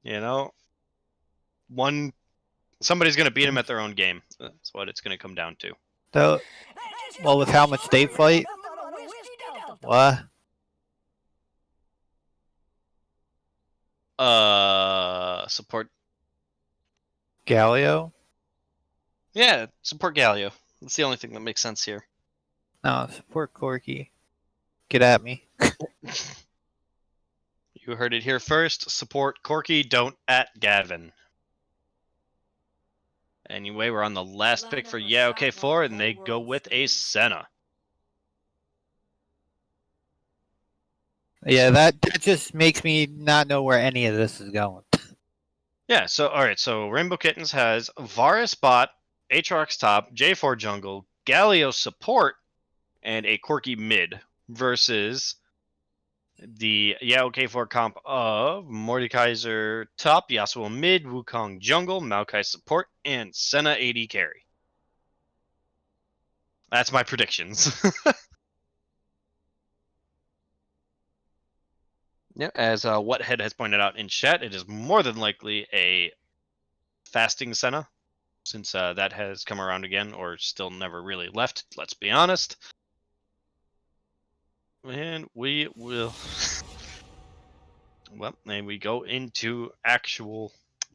You know, somebody's gonna beat him at their own game. That's what it's gonna come down to. Though, well, with how much they fight, what? Support. Galio? Yeah, support Galio. That's the only thing that makes sense here. No, support Corky. Get at me. You heard it here first. Support Corky, don't at Gavin. Anyway, we're on the last pick for OK4, and they go with a Senna. Yeah, that just makes me not know where any of this is going. Yeah, so alright, so Rainbow Kittens has Varus bot, Aatrox top, J4 jungle, Galio support, and a Corky mid versus the OK4 comp of Mordekaiser top, Yasuo mid, Wukong jungle, Maokai support, and Senna AD carry. That's my predictions. Yeah, as Whathead has pointed out in chat, it is more than likely a fasting Senna, since that has come around again, or still never really left, let's be honest. And we will... Well, then we go into actual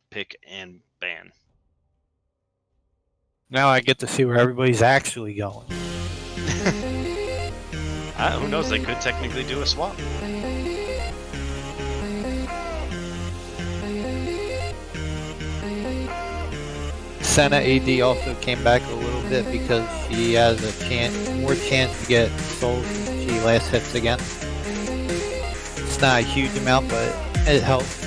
pick and ban. Now I get to see where everybody's actually going. Who knows, they could technically do a swap. Senna AD also came back a little bit because she has more chance to get souls when she last hits again. It's not a huge amount, but it helps.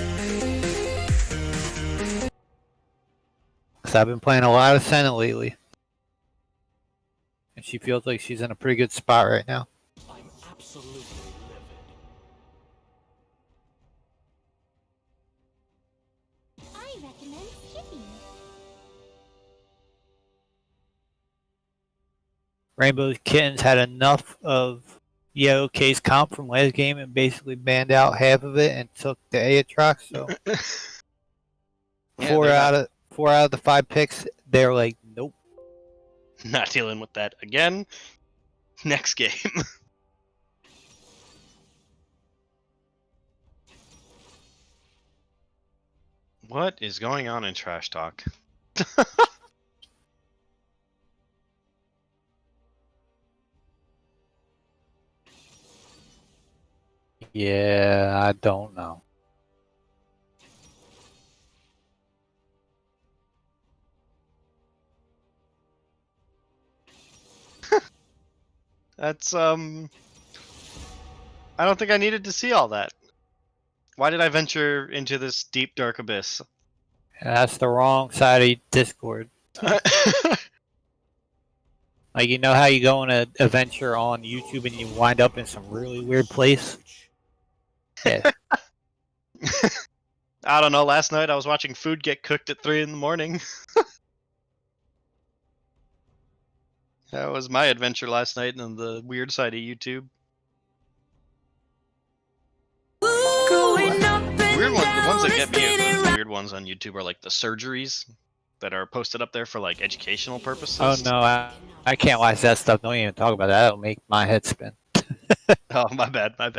Because I've been playing a lot of Senna lately. And she feels like she's in a pretty good spot right now. I'm absolutely livid. I recommend skipping. Rainbow Kittens had enough of OK's comp from last game and basically banned out half of it and took the Aatrox. So Yeah, four they're out of the 5 picks, they're like, nope. not dealing with that again. Next game. What is going on in Trash Talk? Yeah, I don't know. That's I don't think I needed to see all that. Why did I venture into this deep dark abyss? That's the wrong side of Discord. Like, you know how you go on an adventure on YouTube and you wind up in some really weird place? Yeah. I don't know, last night I was watching food get cooked at 3 in the morning. That was my adventure last night on the weird side of YouTube. Weird ones, the ones that get me are the weird ones on YouTube are like the surgeries that are posted up there for like educational purposes. Oh no, I can't watch that stuff. Don't even talk about that. That'll make my head spin. Oh, my bad. I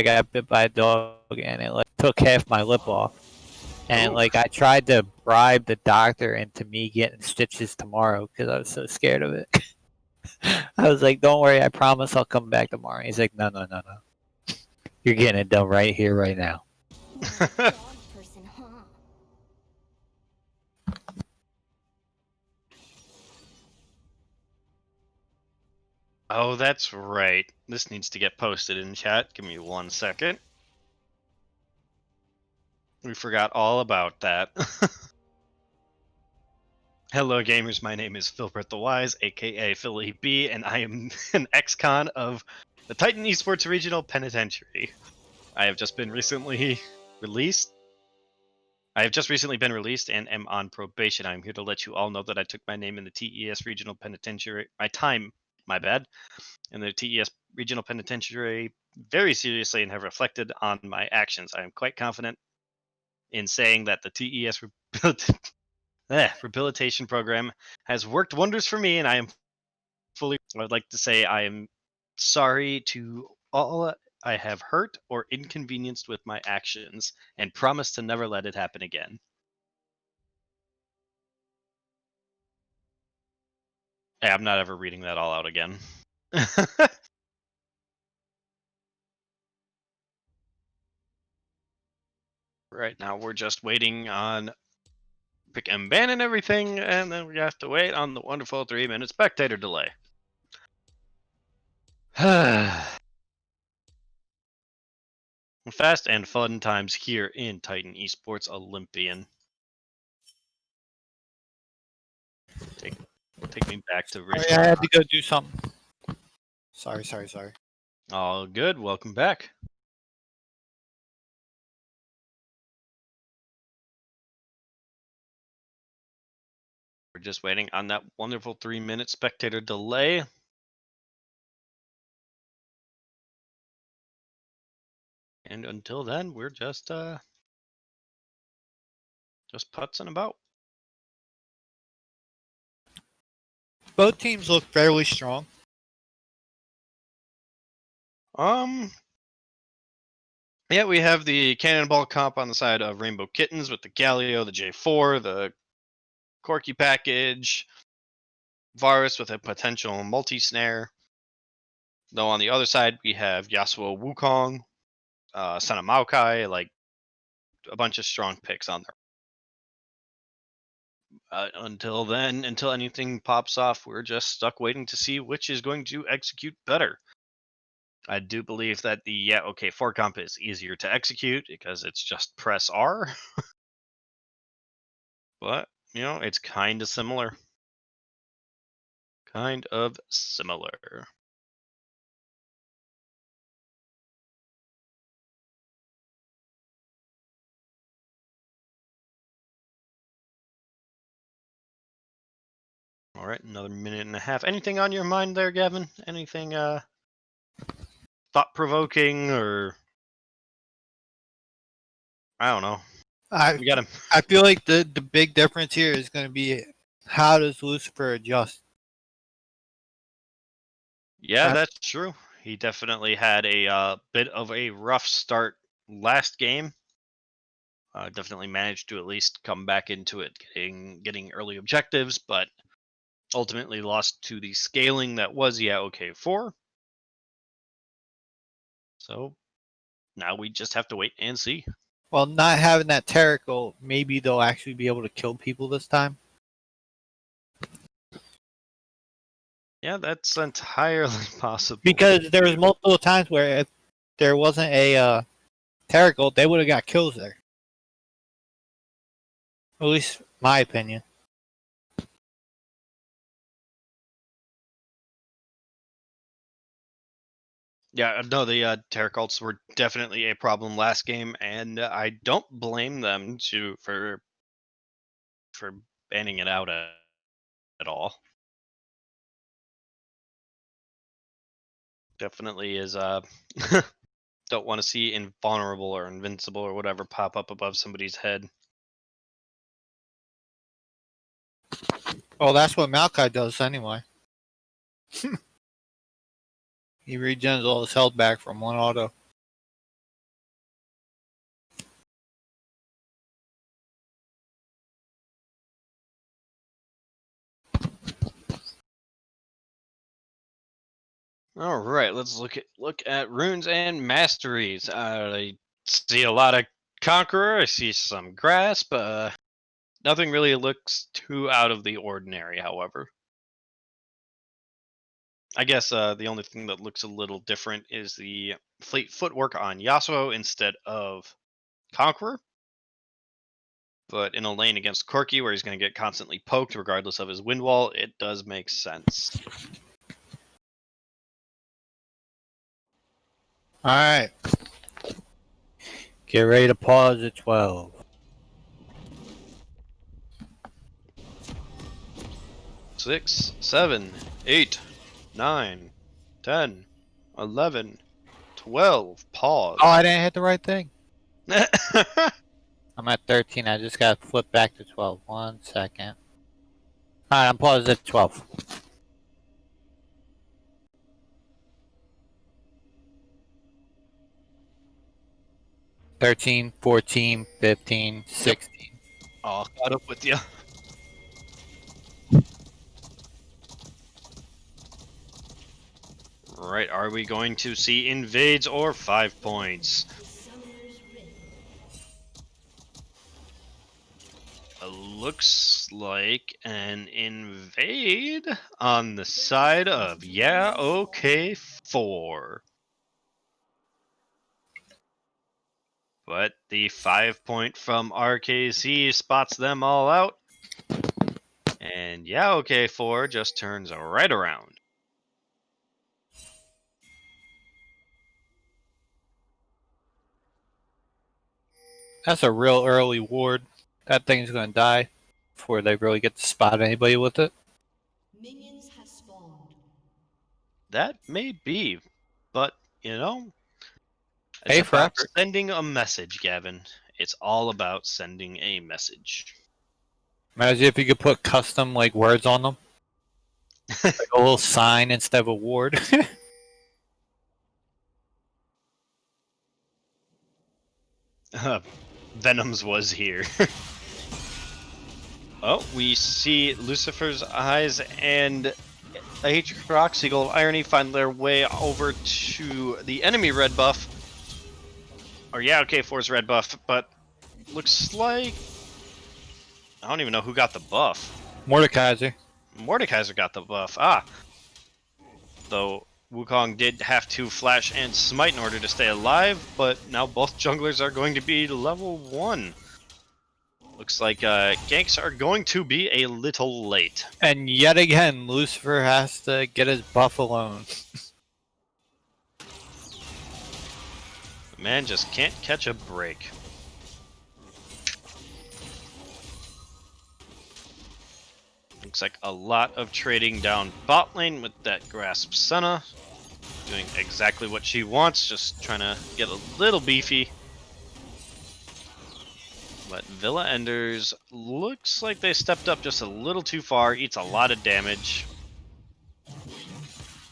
got bit by a dog and it like took half my lip off. And Ooh. like I tried to bribe the doctor into me getting stitches tomorrow because I was so scared of it. I was like, "Don't worry, I promise I'll come back tomorrow." He's like, "No, no, no, no. You're getting it done right here, right now." You're a dog person, huh? Oh, that's right. This needs to get posted in chat. Give me 1 second. We forgot all about that. Hello, gamers. My name is Philbert the Wise, aka Philly B, and I am an ex-con of the Titan Esports Regional Penitentiary. I have just been recently released. I have just recently been released and am on probation. I'm here to let you all know that I took my name in the TES Regional Penitentiary. My bad, in the TES Regional Penitentiary very seriously and have reflected on my actions. I am quite confident in saying that the TES rehabilitation program has worked wonders for me, and I am fully. I would like to say I am sorry to all I have hurt or inconvenienced with my actions, and promise to never let it happen again. Yeah, I'm not ever reading that all out again. Right now, we're just waiting on pick and ban and everything, and then we have to wait on the wonderful 3-minute spectator delay. Fast and fun times here in Titan Esports Olympian. Take me back to Sorry, I had to go do something. Sorry. All good. Welcome back. We're just waiting on that wonderful 3-minute spectator delay. And until then, we're just putzing about. Both teams look fairly strong. Yeah, we have the Cannonball comp on the side of Rainbow Kittens with the Galio, the J4, the Corky package, Varus with a potential multi-snare. Though on the other side, we have Yasuo Wukong, Sana Maokai, like a bunch of strong picks on there. Until then, until anything pops off, we're just stuck waiting to see which is going to execute better. I do believe that the OK4 comp is easier to execute because it's just press R. But, it's kind of similar. Kind of similar. All right, another minute and a half. Anything on your mind there, Gavin? Anything thought-provoking or I don't know. We got him. I feel like the big difference here is going to be how does Lucifer adjust? Yeah, that's true. He definitely had a bit of a rough start last game. Definitely managed to at least come back into it, getting early objectives, but ultimately lost to the scaling that was OK4. So now we just have to wait and see. Well, not having that Terricle, maybe they'll actually be able to kill people this time. Yeah, that's entirely possible. Because there was multiple times where if there wasn't a Terricle, they would have got kills there. At least my opinion. Yeah, no, the Terror cults were definitely a problem last game, and I don't blame them for banning it out at all. Definitely is don't want to see invulnerable or invincible or whatever pop up above somebody's head. Well, that's what Maokai does anyway. He regens all his health back from one auto. All right, let's look at runes and masteries. I see a lot of Conqueror. I see some Grasp. Nothing really looks too out of the ordinary. However, I guess the only thing that looks a little different is the fleet footwork on Yasuo instead of Conqueror. But in a lane against Corki, where he's going to get constantly poked regardless of his wind wall, it does make sense. Alright. Get ready to pause at 12. 6, 7, 8, 9, 10, 11, 12. Pause. Oh, I didn't hit the right thing. I'm at 13. I just got to flip back to 12. 1 second. Alright, I'm paused at 12. 13, 14, 15, 16. All caught up with you. Right, are we going to see invades or 5 points? Looks like an invade on the side of OK4. But the 5 point from RKC spots them all out. And OK4 just turns right around. That's a real early ward. That thing's gonna die before they really get to spot anybody with it. Minions have spawned. That may be, but you know, Hey, it's about for effort. sending a message, Gavin. It's all about sending a message. Imagine if you could put custom like words on them, like a little sign instead of a ward. Venom's was here. Oh, we see Lucifer's Eyes and Aatrox, Seagull of Irony, find their way over to the enemy red buff. Or OK4's red buff, but looks like I don't even know who got the buff. Mordekaiser. Mordekaiser got the buff. Ah. Though Wukong did have to flash and smite in order to stay alive, but now both junglers are going to be level 1. Looks like ganks are going to be a little late. And yet again, Lucifer has to get his buff alone. The man just can't catch a break. Looks like a lot of trading down bot lane with that Grasp Senna. Doing exactly what she wants, just trying to get a little beefy. But Villa Enders looks like they stepped up just a little too far, eats a lot of damage.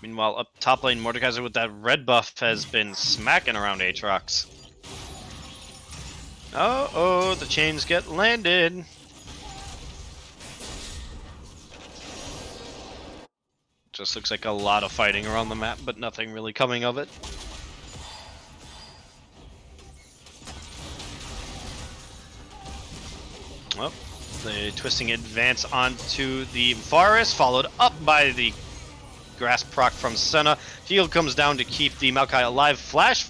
Meanwhile, up top lane, Mordekaiser with that red buff has been smacking around Aatrox. Oh, the chains get landed. Just looks like a lot of fighting around the map, but nothing really coming of it. Well, the twisting advance onto the Varus, followed up by the Grasp proc from Senna. Shield comes down to keep the Maokai alive. Flash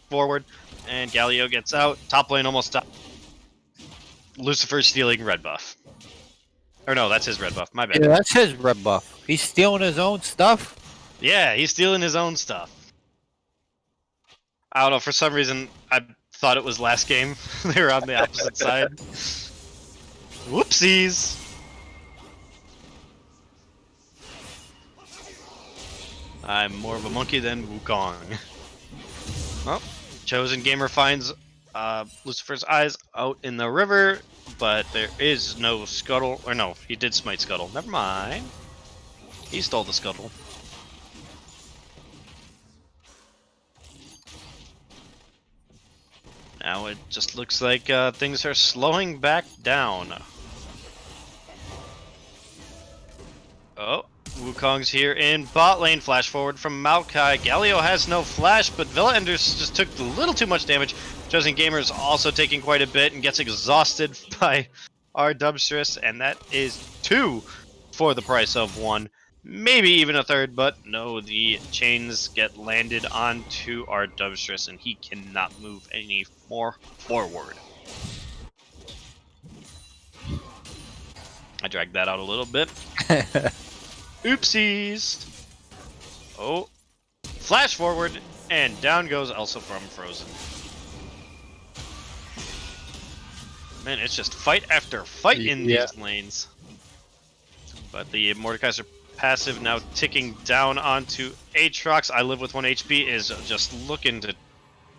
forward, and Galio gets out. Top lane almost stopped. Lucifer stealing red buff. Or no, that's his red buff. My bad. Yeah, that's his red buff. He's stealing his own stuff. Yeah, he's stealing his own stuff. I don't know, for some reason, I thought it was last game. They were on the opposite side. Whoopsies! I'm more of a monkey than Wukong. Well, Chosen Gamer finds Lucifer's Eyes out in the river, but there is no scuttle. Or no, he did smite scuttle. Never mind. He stole the scuttle. Now it just looks like things are slowing back down. Oh, Wukong's here in bot lane. Flash forward from Maokai. Galio has no flash, but Villa Enders just took a little too much damage. Chosen Gamer's also taking quite a bit and gets exhausted by our Dubstress, and that is 2 for the price of 1. Maybe even a third, but no, the chains get landed onto our Dubstress, and he cannot move any more forward. I dragged that out a little bit. Oopsies! Oh, flash forward, and down goes Elsa from Frozen. Man, it's just fight after fight in these lanes. But the Mordekaiser passive now ticking down onto Aatrox. I live with 1 HP is just looking to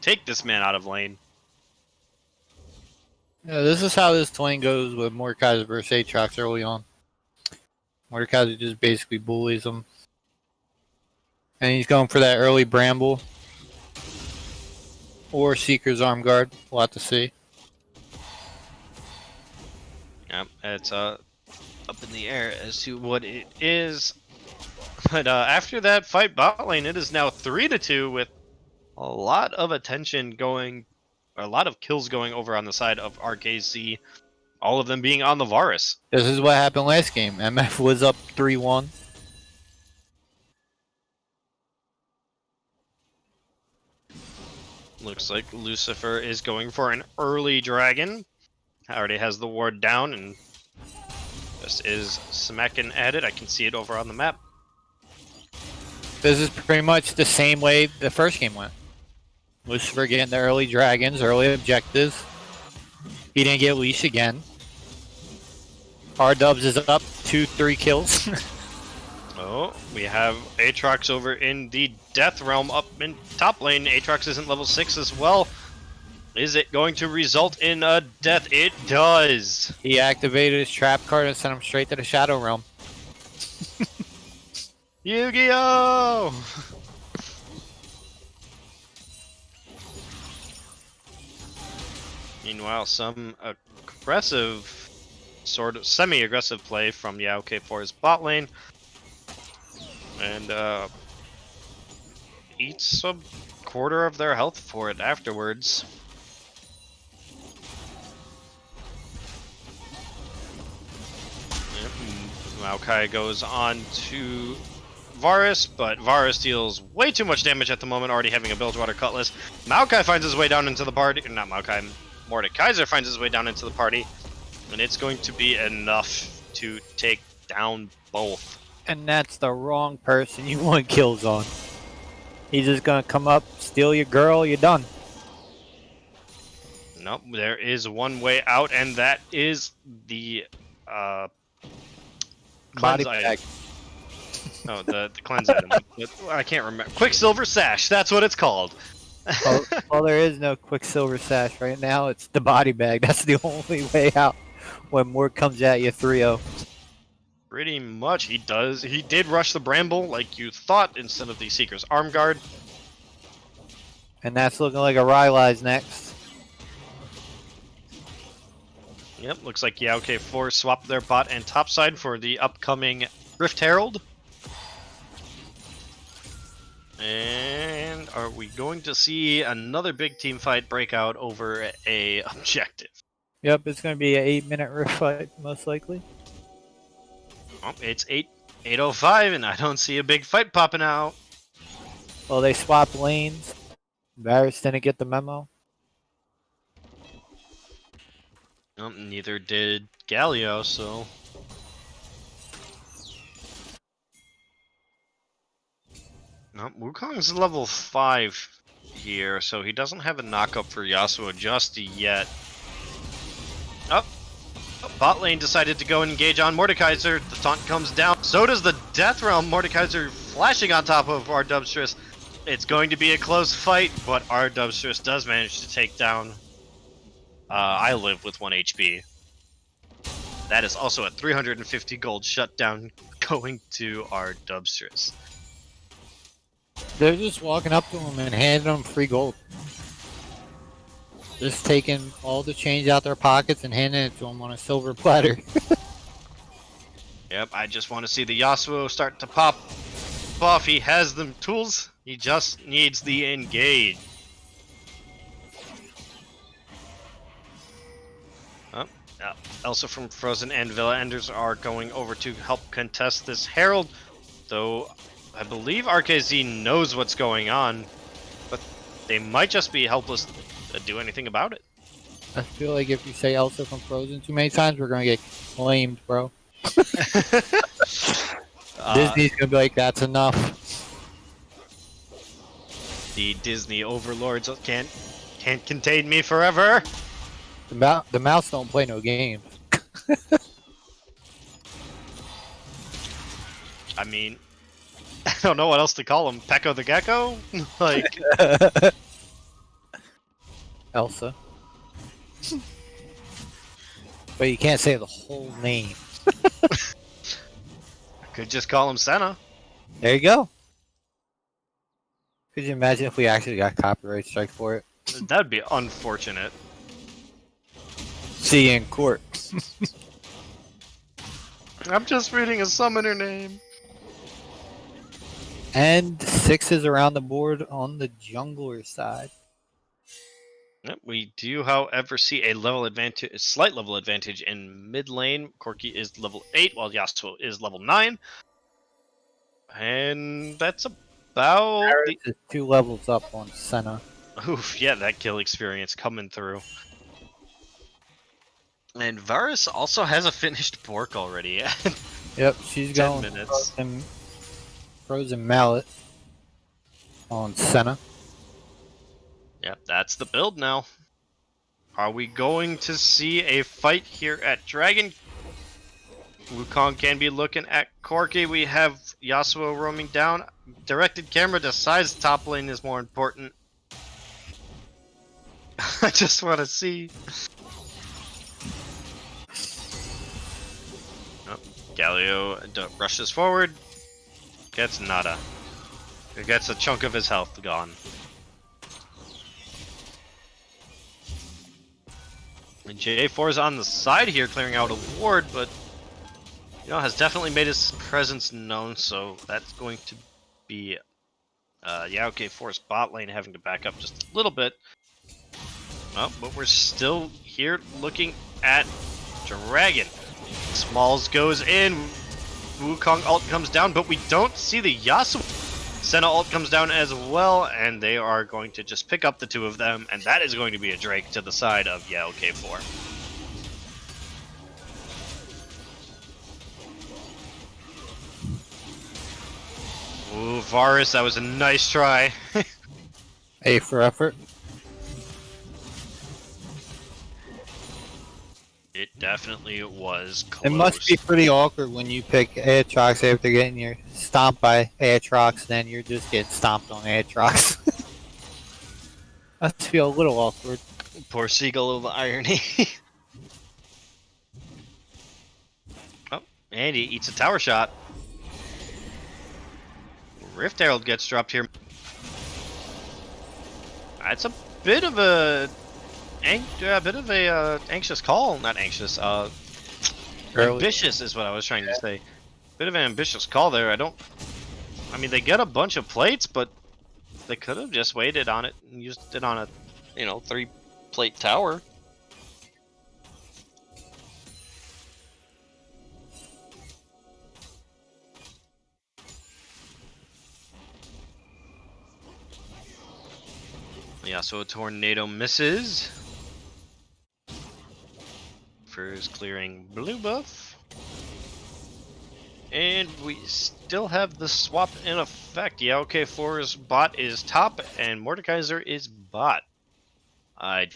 take this man out of lane. Yeah, this is how this lane goes with Mordekaiser versus Aatrox early on. Mordekaiser just basically bullies him. And he's going for that early Bramble. Or Seeker's Arm Guard. We'll have to see. Yep, it's up in the air as to what it is. But after that fight bot lane, it is now 3-2 with a lot of attention going, or a lot of kills going over on the side of RKC. All of them being on the Varus. This is what happened last game. MF was up 3-1. Looks like Lucifer is going for an early dragon. Already has the ward down and just is smacking at it. I can see it over on the map. This is pretty much the same way the first game went. Lucifer getting the early dragons, early objectives. He didn't get leash again. R-Dubs is up 2-3 kills. Oh, we have Aatrox over in the Death Realm up in top lane. Aatrox isn't level 6 as well. Is it going to result in a death? It does. He activated his trap card and sent him straight to the Shadow Realm. Yu-Gi-Oh! Meanwhile, some aggressive, sort of semi-aggressive play from the OK4's bot lane. And eats a quarter of their health for it afterwards. Maokai goes on to Varus, but Varus deals way too much damage at the moment, already having a Bilgewater Cutlass. Maokai finds his way down into the party, not Maokai, Mordekaiser finds his way down into the party, and it's going to be enough to take down both. And that's the wrong person you want kills on. He's just gonna come up, steal your girl, you're done. Nope, there is one way out, and that is the Body cleanse bag. item. No, the cleanse item. I can't remember. Quicksilver Sash, that's what it's called. Well, there is no Quicksilver Sash right now. It's the body bag. That's the only way out when Mort comes at you 3-0. Pretty much, he does. He did rush the Bramble like you thought instead of the Seeker's Arm Guard. And that's looking like a Rylai's next. Yep, looks like OK4 swapped their bot and topside for the upcoming Rift Herald. And are we going to see another big team fight break out over a objective? Yep, it's going to be an 8-minute rift fight, most likely. Oh, it's 8:05, and I don't see a big fight popping out. Well, they swapped lanes. Varus didn't get the memo. Neither did Galio, so... Wukong's level 5 here, so he doesn't have a knockup for Yasuo just yet. Bot lane decided to go and engage on Mordekaiser. The taunt comes down. So does the Death Realm. Mordekaiser flashing on top of our Dubstress. It's going to be a close fight, but our Dubstress does manage to take down I live with 1 HP. That is also a 350 gold shutdown going to our Dubstress. They're just walking up to him and handing him free gold. Just taking all the change out their pockets and handing it to him on a silver platter. Yep, I just want to see the Yasuo start to pop off. He has the tools. He just needs the engage. Oh, Elsa from Frozen and Villa Enders are going over to help contest this Herald. Though I believe RKZ knows what's going on, but they might just be helpless to do anything about it. I feel like if you say Elsa from Frozen too many times, we're gonna get claimed, bro. Disney's gonna be like, that's enough. The Disney overlords can't contain me forever. The mouse don't play no games. I mean, I don't know what else to call him. Pecco the Gecko? Like Elsa. But you can't say the whole name. could just call him Senna. There you go. Could you imagine if we actually got copyright strike for it? That'd be unfortunate. See you in court. I'm just reading a summoner name. And 6s around the board on the jungler side. Yep, we do, however, see a slight level advantage in mid lane. Corki is level 8, while Yasuo is level 9. And that's about the... Is 2 levels up on Senna. Oof, yeah, that kill experience coming through. And Varus also has a finished Bork already. Yep, she's 10 going minutes. Frozen Mallet on Senna. Yep, that's the build now. Are we going to see a fight here at Dragon? Wukong can be looking at Corki. We have Yasuo roaming down. Directed camera decides top lane is more important. I just want to see. Oh, Galio rushes forward. Gets nada. It gets a chunk of his health gone. And J4 is on the side here, clearing out a ward, but has definitely made his presence known. So that's going to be OK4's bot lane having to back up just a little bit. Oh, but we're still here looking at Dragon. Smalls goes in. Wukong ult comes down, but we don't see the Yasuo. Senna ult comes down as well, and they are going to just pick up the two of them, and that is going to be a Drake to the side of OK4. Ooh, Varus, that was a nice try. A for effort. It definitely was close. It must be pretty awkward when you pick Aatrox after getting your stomped by Aatrox, and then you're just getting stomped on Aatrox. Must feel a little awkward. Poor Seagull of the irony. Oh, and he eats a tower shot. Rift Herald gets dropped here. That's a bit of a anxious call. Not anxious. Ambitious is what I was trying to say. Bit of an ambitious call there. I mean, they get a bunch of plates, but they could have just waited on it and used it on a, 3-plate tower. Yeah, so a tornado misses. First clearing blue buff. And we still have the swap in effect. Yeah, OK4's bot is top and Mordekaiser is bot. I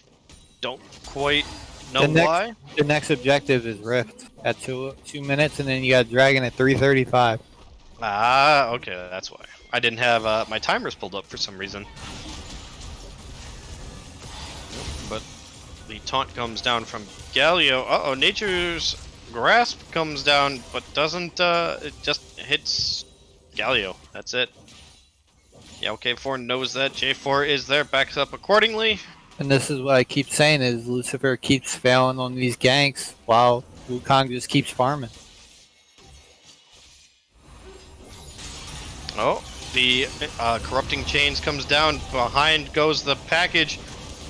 don't quite know why. The next objective is Rift at 2 minutes, and then you got Dragon at 3:35. Ah, okay, that's why. I didn't have my timers pulled up for some reason. But the taunt comes down from Galio. Uh-oh, Nature's Grasp comes down, but doesn't, it just hits Galio. That's it. Yeah, OK4 knows that. J4 is there, backs up accordingly. And this is what I keep saying is Lucifer keeps failing on these ganks while Wukong just keeps farming. Oh, the corrupting chains comes down. Behind goes the package.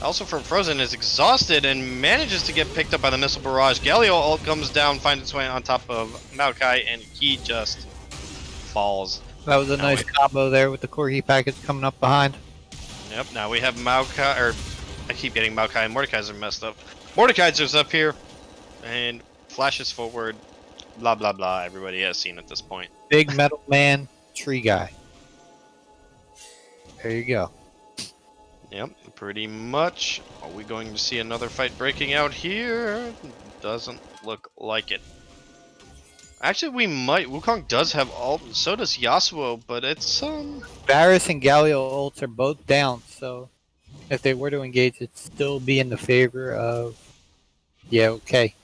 Also from Frozen is exhausted and manages to get picked up by the missile barrage. Galio ult comes down, finds its way on top of Maokai, and he just falls. That was a Now nice combo there with the Corgi package coming up behind. Yep, now we have Maokai, or I keep getting Maokai and Mordekaiser messed up. Mordekaiser's up here and flashes forward. Blah, blah, blah. Everybody has seen at this point. Big metal man, tree guy. There you go. Yep, pretty much. Are we going to see another fight breaking out here? Doesn't look like it. Actually, we might. Wukong does have ult, and so does Yasuo, but it's Varus and Galio ults are both down, so if they were to engage, it'd still be in the favor of OK.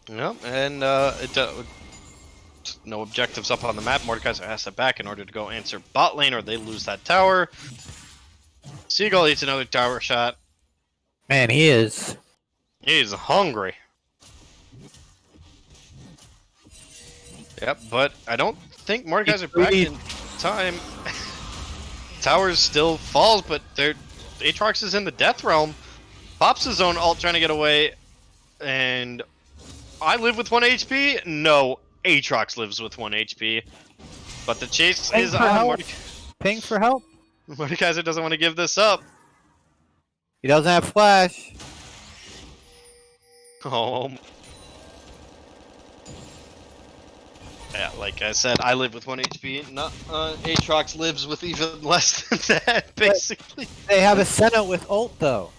Yep, and no objectives up on the map. Mordekaiser has to back in order to go answer bot lane, or they lose that tower. Seagull eats another tower shot. Man, he is. He's hungry. Yep, but I don't think Mordekaiser back in time. Towers still falls, but Aatrox is in the death realm. Pops his own ult trying to get away, and I live with 1 HP? No, Aatrox lives with 1 HP. But the chase Ping is for on. help. Ping for help. Mordekaiser doesn't want to give this up. He doesn't have flash. Oh. Yeah, like I said, I live with 1 HP. Not, Aatrox lives with even less than that, basically. They have a Senna with ult though.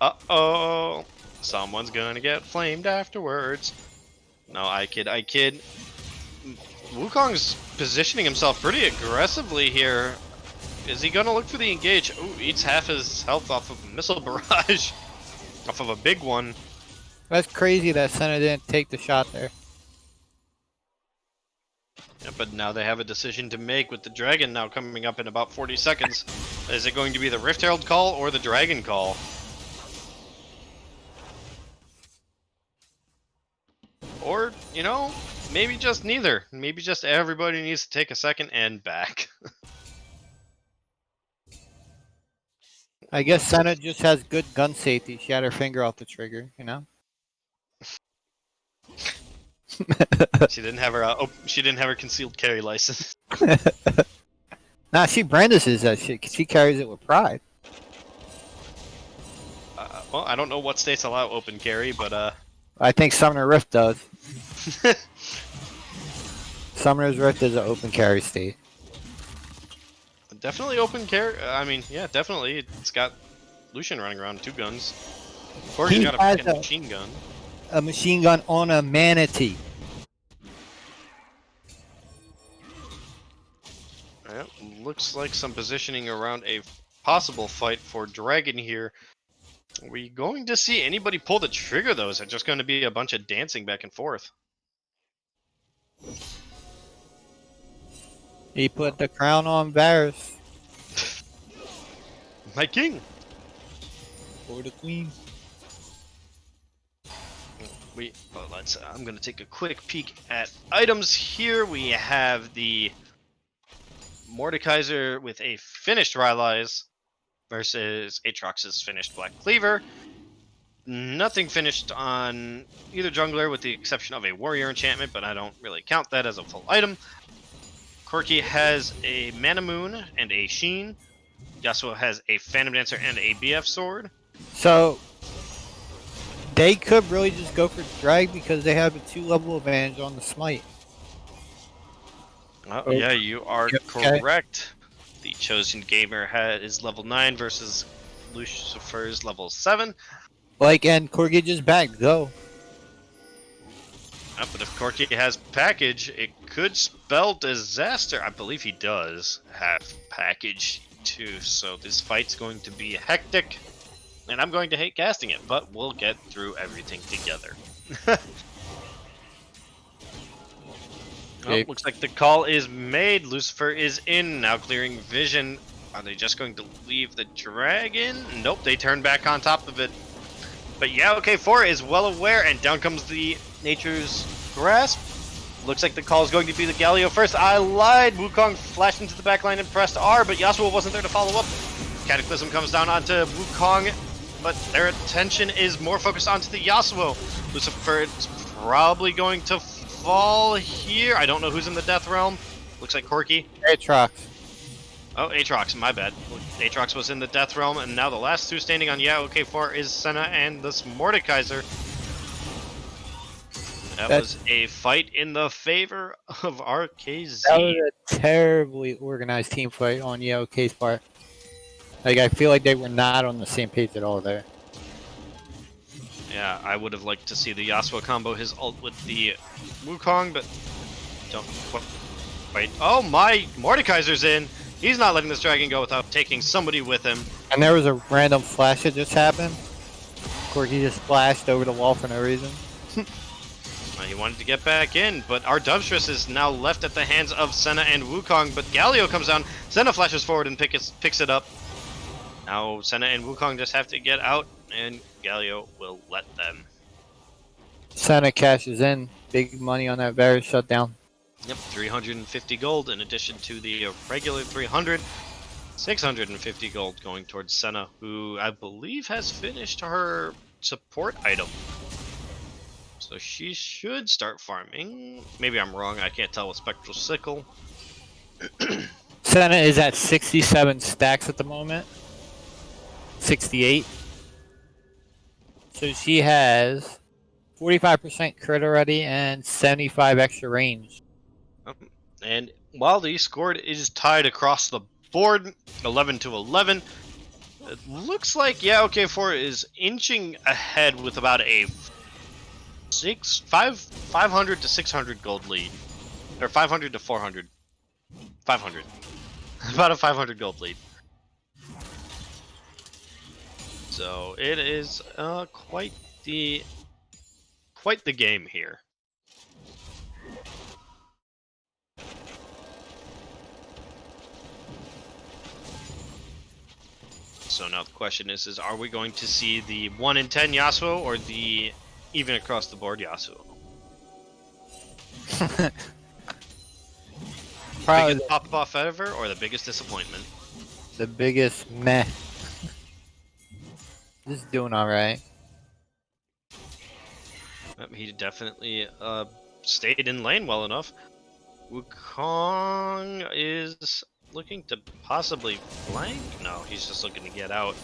Uh-oh. Someone's gonna get flamed afterwards. No, I kid. Wukong's positioning himself pretty aggressively here. Is he gonna look for the engage? Ooh, eats half his health off of a missile barrage. Off of a big one. That's crazy that Senna didn't take the shot there. Yeah, but now they have a decision to make with the dragon now coming up in about 40 seconds. Is it going to be the Rift Herald call or the dragon call? Or, you know, maybe just neither. Maybe just everybody needs to take a second and back. I guess Senna just has good gun safety. She had her finger off the trigger, you know. She didn't have her concealed carry license. Nah, she brandishes that shit. She carries it with pride. Well, I don't know what states allow open carry, but I think Summoner Rift does. Summoner's Rift is an open carry state. definitely open carry. I mean, yeah, definitely. It's got Lucian running around with 2 guns. Corey's got a freaking machine gun. A machine gun on a manatee. Yeah, looks like some positioning around a possible fight for Dragon here. Are we going to see anybody pull the trigger, though? Is it just going to be a bunch of dancing back and forth? He put the crown on Varus. My king! For the queen. I'm going to take a quick peek at items here. We have the Mordekaiser with a finished Rylai's versus Aatrox's finished Black Cleaver. Nothing finished on either jungler with the exception of a warrior enchantment, but I don't really count that as a full item. Corki has a Mana Moon and a Sheen. Yasuo has a Phantom Dancer and a BF sword. So they could really just go for drag because they have a 2-level advantage on the smite. Oh, yeah, you are correct. The Chosen Gamer is level 9 versus Lucifer's level 7. Like, and Corgi just back, go. But if Corki has package, it could spell disaster. I believe he does have package too, so this fight's going to be hectic. And I'm going to hate casting it, but we'll get through everything together. Oh, looks like the call is made. Lucifer is in, now clearing vision. Are they just going to leave the dragon? Nope, they turn back on top of it. But yeah, OK4 is well aware, and down comes the Nature's Grasp. Looks like the call is going to be the Galio first. I lied. Wukong flashed into the back line and pressed R, but Yasuo wasn't there to follow up. Cataclysm comes down onto Wukong, but their attention is more focused onto the Yasuo. Lucifer is probably going to fall here. I don't know who's in the Death Realm. Looks like Corki. Aatrox. Oh, Aatrox, my bad. Aatrox was in the Death Realm, and now the last two standing on OK4 is Senna and this Mordekaiser. That was a fight in the favor of RKZ. That was a terribly organized team fight on OK's part. Like, I feel like they were not on the same page at all there. Yeah, I would have liked to see the Yasuo combo his ult with the Wukong, but don't wait. Oh my, Mordekaiser's in. He's not letting this dragon go without taking somebody with him. And there was a random flash that just happened. Corki just splashed over the wall for no reason. He wanted to get back in, but our Dubstress is now left at the hands of Senna and Wukong, but Galio comes down. Senna flashes forward and picks it up. Now Senna and Wukong just have to get out, and Galio will let them. Senna cashes in. Big money on that Varus shutdown. Yep, 350 gold in addition to the regular 300. 650 gold going towards Senna, who I believe has finished her support item. So she should start farming. Maybe I'm wrong, I can't tell with Spectral Sickle. Senna is at 67 stacks at the moment. 68. So she has 45% crit already and 75 extra range. And while the score is tied across the board, 11 to 11, it looks like OK4 is inching ahead with about a 500 to 600 gold lead, or 500 to 400, 500, about a 500 gold lead. So it is quite the game here. So now the question is are we going to see the 1 in 10 Yasuo or the even across the board Yasuo? Probably Biggest pop off ever or the biggest disappointment? the biggest meh. Just doing alright. He definitely stayed in lane well enough. Wukong is looking to possibly flank? No, he's just looking to get out.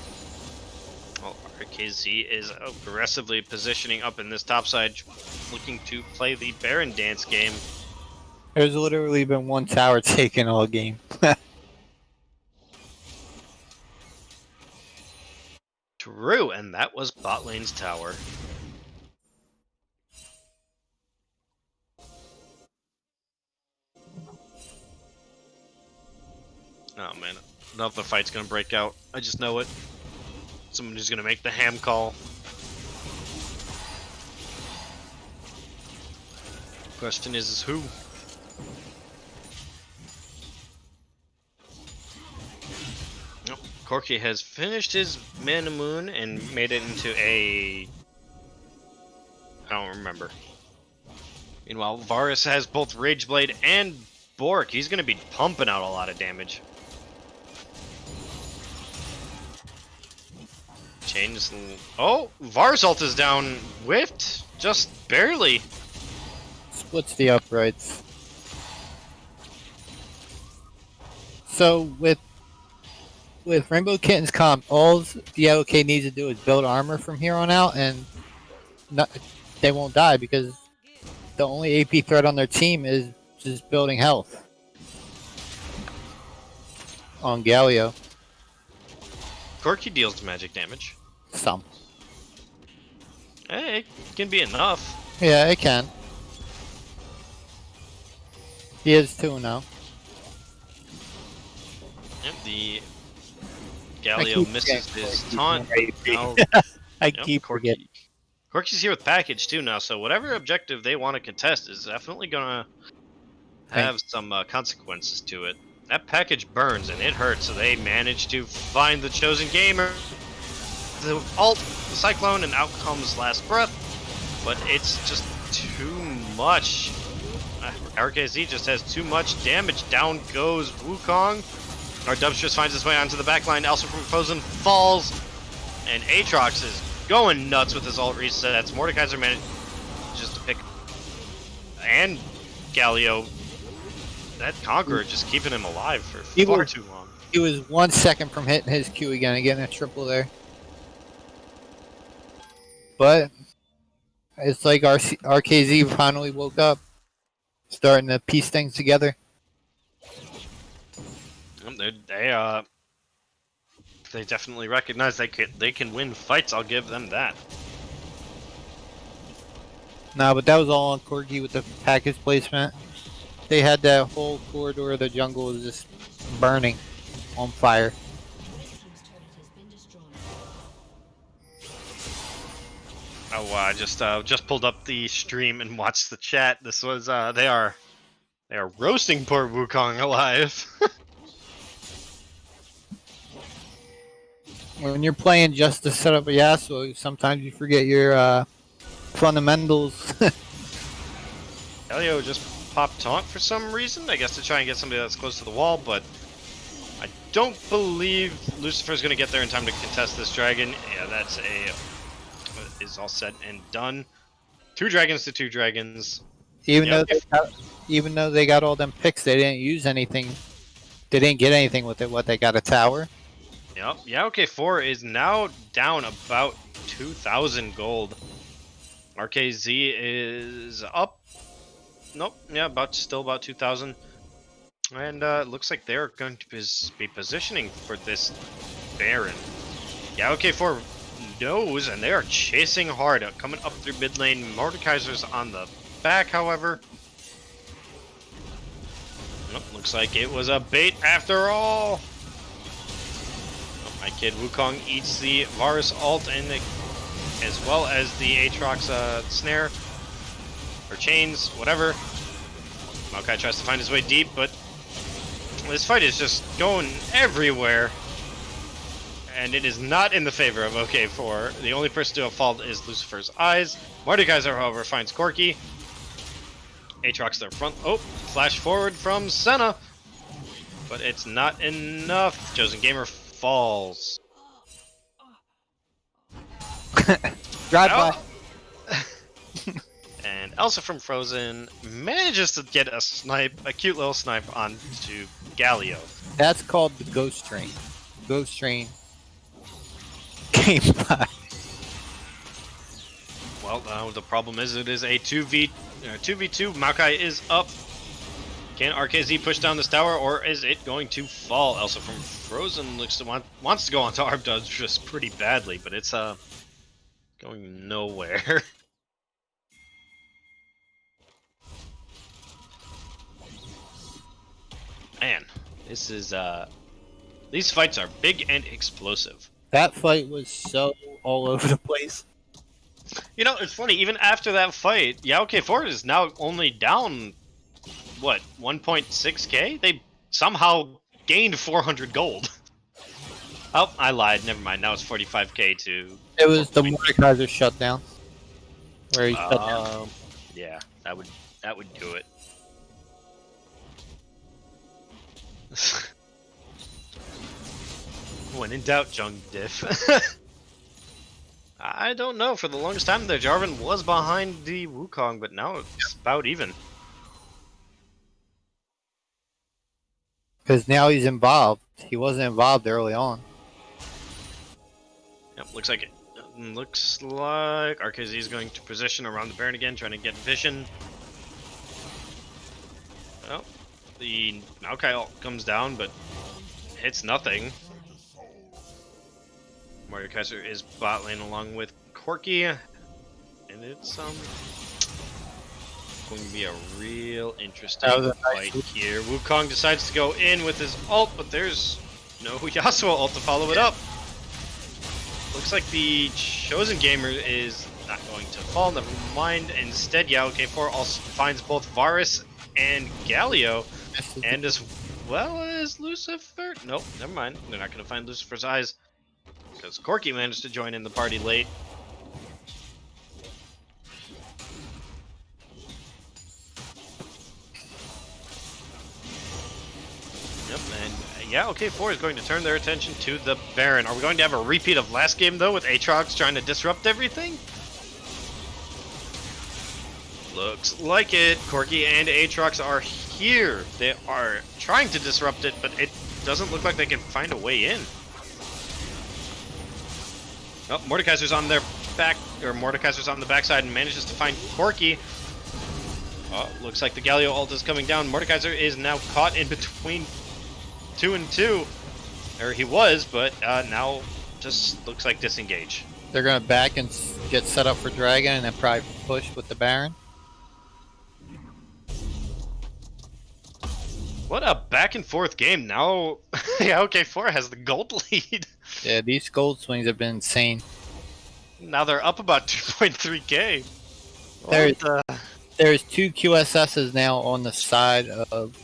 Well, RKZ is aggressively positioning up in this top side, looking to play the Baron dance game. There's literally been one tower taken all game. True, and that was bot lane's tower. Oh man, another fight's gonna break out. I just know it. Somebody's gonna make the ham call. Question is who? Nope. Corki has finished his Mana Moon and made it into a... I don't remember. Meanwhile, Varus has both Rage Blade and Bork. He's gonna be pumping out a lot of damage. Change. Oh, Varus ult is down. Whiffed, just barely. Splits the uprights. So with Rainbow Kitten's comp, all the OK needs to do is build armor from here on out, and they won't die because the only AP threat on their team is just building health on Galio. Corki deals magic damage. Some. Hey, it can be enough. Yeah, it can. He is 2 now. Yep, the Galio misses his taunt. Now, I keep forgetting. Corki's here with package too now, so whatever objective they want to contest is definitely gonna have some consequences to it. That package burns and it hurts, so they manage to find the chosen gamer. The ult, the Cyclone, and out comes Last Breath, but it's just too much. RKZ just has too much damage. Down goes Wukong. Our Dubs just finds his way onto the back line. Elsa from Frozen falls. And Aatrox is going nuts with his ult resets. Mordekaiser managed just to pick. And Galio. That Conqueror just keeping him alive for far too long. He was 1 second from hitting his Q again and getting a triple there. But it's like RKZ finally woke up, starting to piece things together. They definitely recognize they can win fights. I'll give them that. Nah, but that was all on Corgi with the package placement. They had that whole corridor of the jungle was just burning on fire. Oh, I just pulled up the stream and watched the chat. This was they are roasting poor Wukong alive. When you're playing just to set up a Yasuo, sometimes you forget your fundamentals. Elio just popped taunt for some reason. I guess to try and get somebody that's close to the wall, but I don't believe Lucifer's going to get there in time to contest this dragon. Yeah, that's is all said and done. 2 dragons to 2 dragons. Even though they got all them picks, they didn't use anything. They didn't get anything with it. What, they got a tower? Yep. Yeah, OK4 is now down about 2,000 gold. RKZ is up. Nope. Yeah, still about 2,000. And it looks like they're going to be positioning for this Baron. Yeah, OK4 knows, and they are chasing hard, coming up through mid lane. Mordekaiser's on the back, however. Nope, looks like it was a bait after all. Oh, my kid Wukong eats the Varus ult and as well as the Aatrox snare or chains, whatever. Maokai tries to find his way deep, but this fight is just going everywhere. And it is not in the favor of OK4. The only person to have fallen is Lucifer's Eyes. Mordekaiser, however, finds Corki. Aatrox their front. Oh, flash forward from Senna. But it's not enough. Chosen Gamer falls. Drive by. And Elsa from Frozen manages to get a cute little snipe onto Galio. That's called the Ghost Train. Ghost Train came by. Well, the problem is it is a 2v2. Maokai is up. Can RKZ push down this tower, or is it going to fall? Elsa from Frozen wants to go onto Arbdodge just pretty badly, but it's going nowhere. Man, this is these fights are big and explosive. That fight was so all over the place. You know, it's funny, even after that fight, OK4 is now only down, what, 1.6k? They somehow gained 400 gold. Oh, I lied, never mind, now it's 45k to... It was the Mordekaiser shutdown. Where he shut down. Yeah, that would do it. When in doubt, Jung Diff. I don't know. For the longest time there, Jarvan was behind the Wukong, but now it's about even. Because now he's involved. He wasn't involved early on. Yep, looks like it. Looks like RKZ is going to position around the Baron again, trying to get vision. Well, the Maokai ult comes down, but hits nothing. Mordekaiser is bot lane along with Corki, and it's going to be a real interesting fight here. Wukong decides to go in with his ult, but there's no Yasuo ult to follow it up. Looks like the Chosen Gamer is not going to fall, never mind. Instead, OK4 also finds both Varus and Galio, and as well as Lucifer. Nope, never mind. They're not going to find Lucifer's Eyes, because Corki managed to join in the party late. And yeah, OK4 is going to turn their attention to the Baron. Are we going to have a repeat of last game though with Aatrox trying to disrupt everything? Looks like it. Corki and Aatrox are here. They are trying to disrupt it, but it doesn't look like they can find a way in. Oh, Mordekaiser's on their back, or Mordekaiser's on the backside and manages to find Corki. Oh, looks like the Galio ult is coming down. Mordekaiser is now caught in between 2 and 2. Or he was, but now just looks like disengage. They're gonna back and get set up for Dragon and then probably push with the Baron. What a back and forth game. Now, yeah, OK4 has the gold lead. Yeah, these gold swings have been insane. Now they're up about 2.3k. There's 2 QSSs now on the side of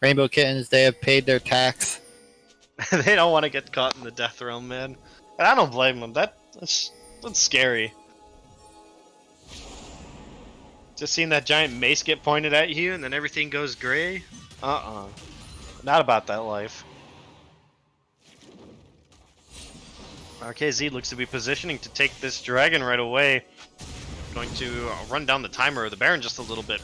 Rainbow Kittens. They have paid their tax. They don't want to get caught in the death realm, man. And I don't blame them. That's scary. Just seeing that giant mace get pointed at you and then everything goes gray? Not about that life. RKZ looks to be positioning to take this dragon right away. Going to run down the timer of the Baron just a little bit.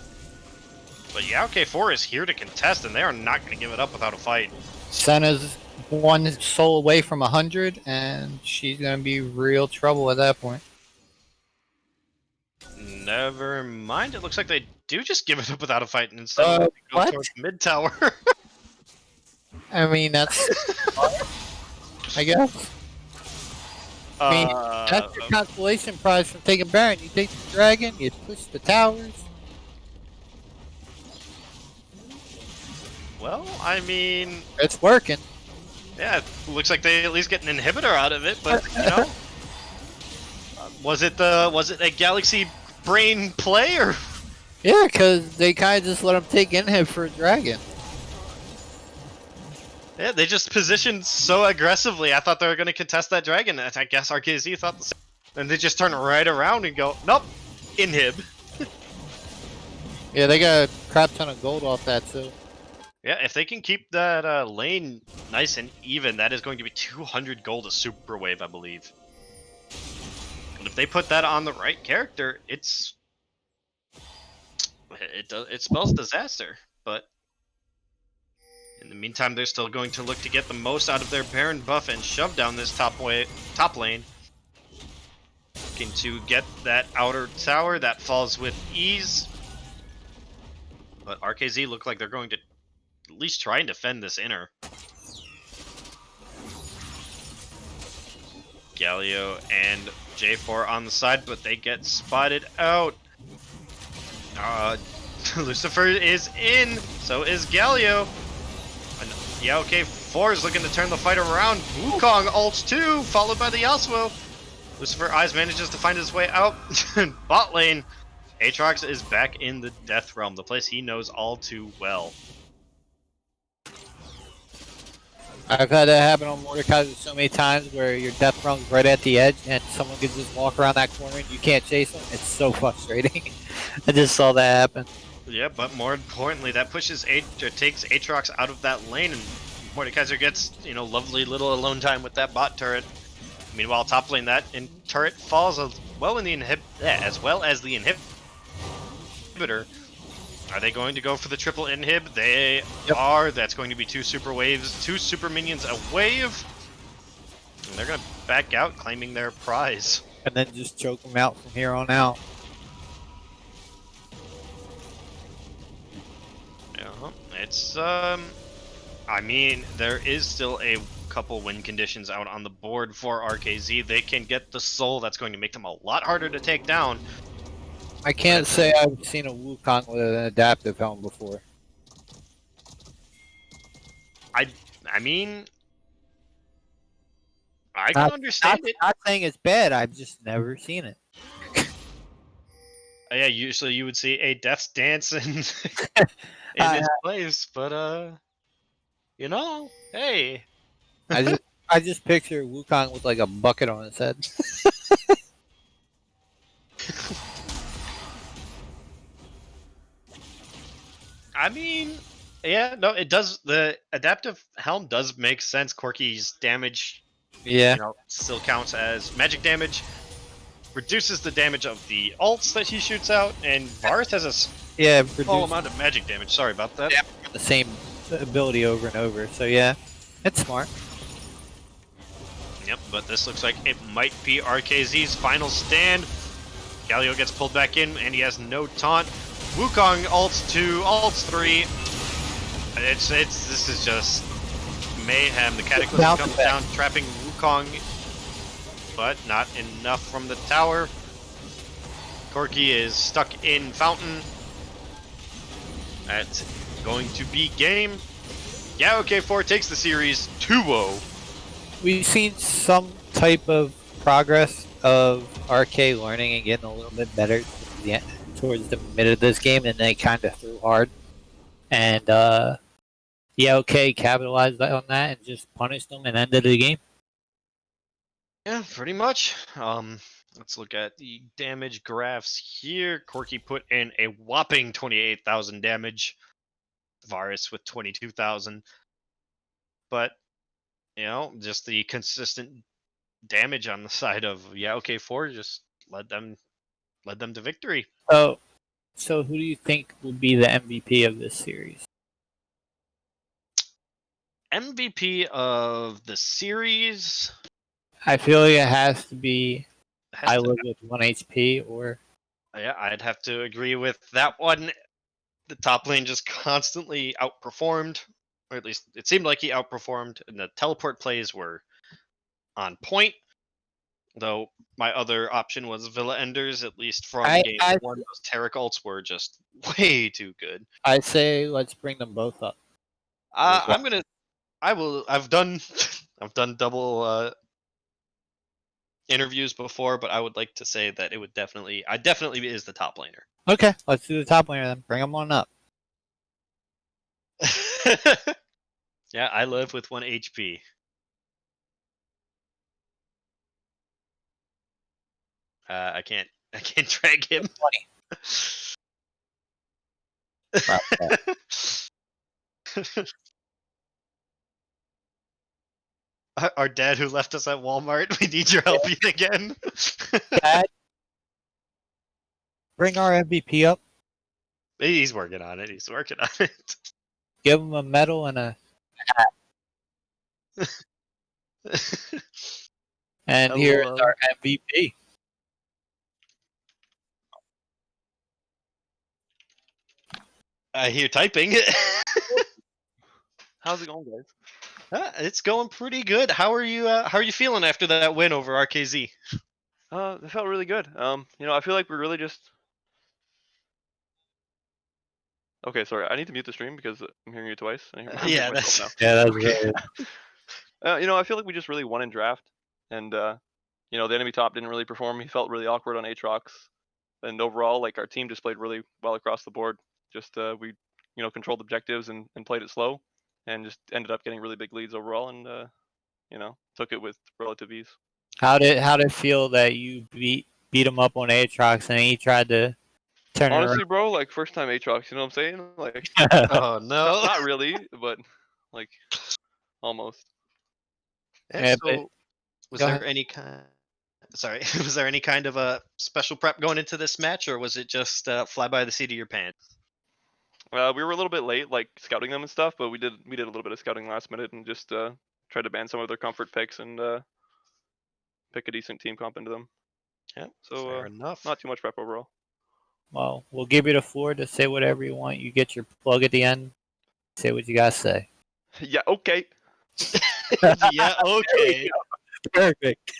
But yeah, OK4 is here to contest and they are not going to give it up without a fight. Senna's 1 soul away from 100 and she's going to be real trouble at that point. Never mind. It looks like they do just give it up without a fight and instead go what? towards mid tower. I mean, that's... I guess. I mean, that's your consolation prize from taking Baron. You take the dragon, you push the towers. Well, I mean, It's working. yeah, it looks like they at least get an inhibitor out of it, but you know, was it a Galaxy brain play or? Yeah, because they kind of just let him take inhib for a dragon. Yeah, they just positioned so aggressively. I thought they were going to contest that dragon. And I guess RKZ thought the same. And they just turn right around and go, nope, inhib. Yeah, they got a crap ton of gold off that too. Yeah, if they can keep that lane nice and even, that is going to be 200 gold a super wave, I believe. And if they put that on the right character, it spells disaster. But in the meantime, they're still going to look to get the most out of their Baron buff and shove down this top lane. Looking to get that outer tower that falls with ease. But RKZ look like they're going to at least try and defend this inner. Galio and J4 on the side, but they get spotted out. Lucifer is in, so is Galio. Yeah, OK4 is looking to turn the fight around. Wukong ults too, followed by the Yasuo. Lucifer Eyes manages to find his way out. Bot lane. Aatrox is back in the Death Realm, the place he knows all too well. I've had that happen on Mordekaiser so many times where your Death Realm's right at the edge and someone can just walk around that corner and you can't chase them. It's so frustrating. I just saw that happen. Yeah, but more importantly, that pushes takes Aatrox out of that lane, and Mordekaiser gets, you know, lovely little alone time with that bot turret. Meanwhile, top lane, that turret falls as well as the inhibitor. Are they going to go for the triple inhib? They are. That's going to be 2 super waves, 2 super minions a wave. And they're going to back out, claiming their prize. And then just choke them out from here on out. It's, I mean, there is still a couple win conditions out on the board for RKZ. They can get the soul. That's going to make them a lot harder to take down. I can't say I've seen a Wukong with an adaptive helm before. I mean, I can understand it. Not saying it's bad, I've just never seen it. Yeah, usually you would see a Death's Dance in its place, but you know, hey. I just picture Wukong with like a bucket on his head. I mean, Yeah, no, it does. The adaptive helm does make sense. Corky's damage, Yeah. still counts as magic damage. Reduces the damage of the ults that he shoots out, and Varus has a Yeah, small produce amount of magic damage. Sorry about that. the same ability over and over. So yeah, it's smart. Yep, but this looks like it might be RKZ's final stand. Galio gets pulled back in, and he has no taunt. Wukong ults 2, ults 3. This is just mayhem. The Cataclysm comes down, trapping Wukong, but not enough from the tower. Corky is stuck in Fountain. That's going to be game. Yeah, OK4 takes the series 2-0. We've seen some type of progress of RK learning and getting a little bit better towards the mid of this game, and they kind of threw hard. And yeah, OK capitalized on that and just punished them and ended the game. Yeah, pretty much. Let's look at the damage graphs here. Corky put in a whopping 28,000 damage. Varus with 22,000. But, just the consistent damage on the side of OK4 just led them to victory. So who do you think will be the MVP of this series? MVP of the series. I feel like it has to be has I to- live with 1 HP or Yeah, I'd have to agree with that one. The top lane just constantly outperformed, or at least it seemed like he outperformed, and the teleport plays were on point. Though my other option was Villa Enders, at least from game one. Those Taric ults were just way too good. I say let's bring them both up. I've done double interviews before, but I would like to say that I definitely is the top laner. Okay, let's do the top laner then. Bring them on up. Yeah, I live with 1 HP. I can't drag him. Our dad who left us at Walmart. We need your help yet again. Dad, bring our MVP up. He's working on it. Give him a medal and a hat. And here is our MVP. I hear typing. How's it going, guys? It's going pretty good. How are you feeling after that win over RKZ? It felt really good. I feel like we're really just. Okay, sorry. I need to mute the stream because I'm hearing you twice. Yeah, that's Really... I feel like we just really won in draft, and the enemy top didn't really perform. He felt really awkward on Aatrox, and overall, like our team just played really well across the board. Just we, controlled objectives and played it slow, and just ended up getting really big leads overall, and took it with relative ease. How did it feel that you beat him up on Aatrox and he tried to turn Honestly, around? bro, like first time Aatrox, you know what I'm saying? Like, oh no, not really, but like almost. Yeah, so, was there any kind of a special prep going into this match, or was it just fly by the seat of your pants? We were a little bit late, like scouting them and stuff, but we did a little bit of scouting last minute and just tried to ban some of their comfort picks and pick a decent team comp into them. Yeah, so fair enough. Not too much prep overall. Well, we'll give you the floor to say whatever you want. You get your plug at the end. Say what you gotta say. Yeah, okay. Yeah, okay. Perfect.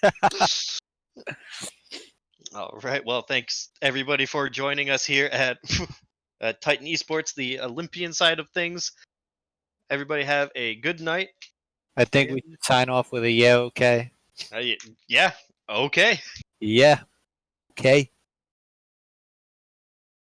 All right. Well, thanks everybody for joining us here at Titan Esports, the Olympian side of things. Everybody have a good night. I think we should sign off with a yeah, okay. Yeah, okay. Yeah, okay.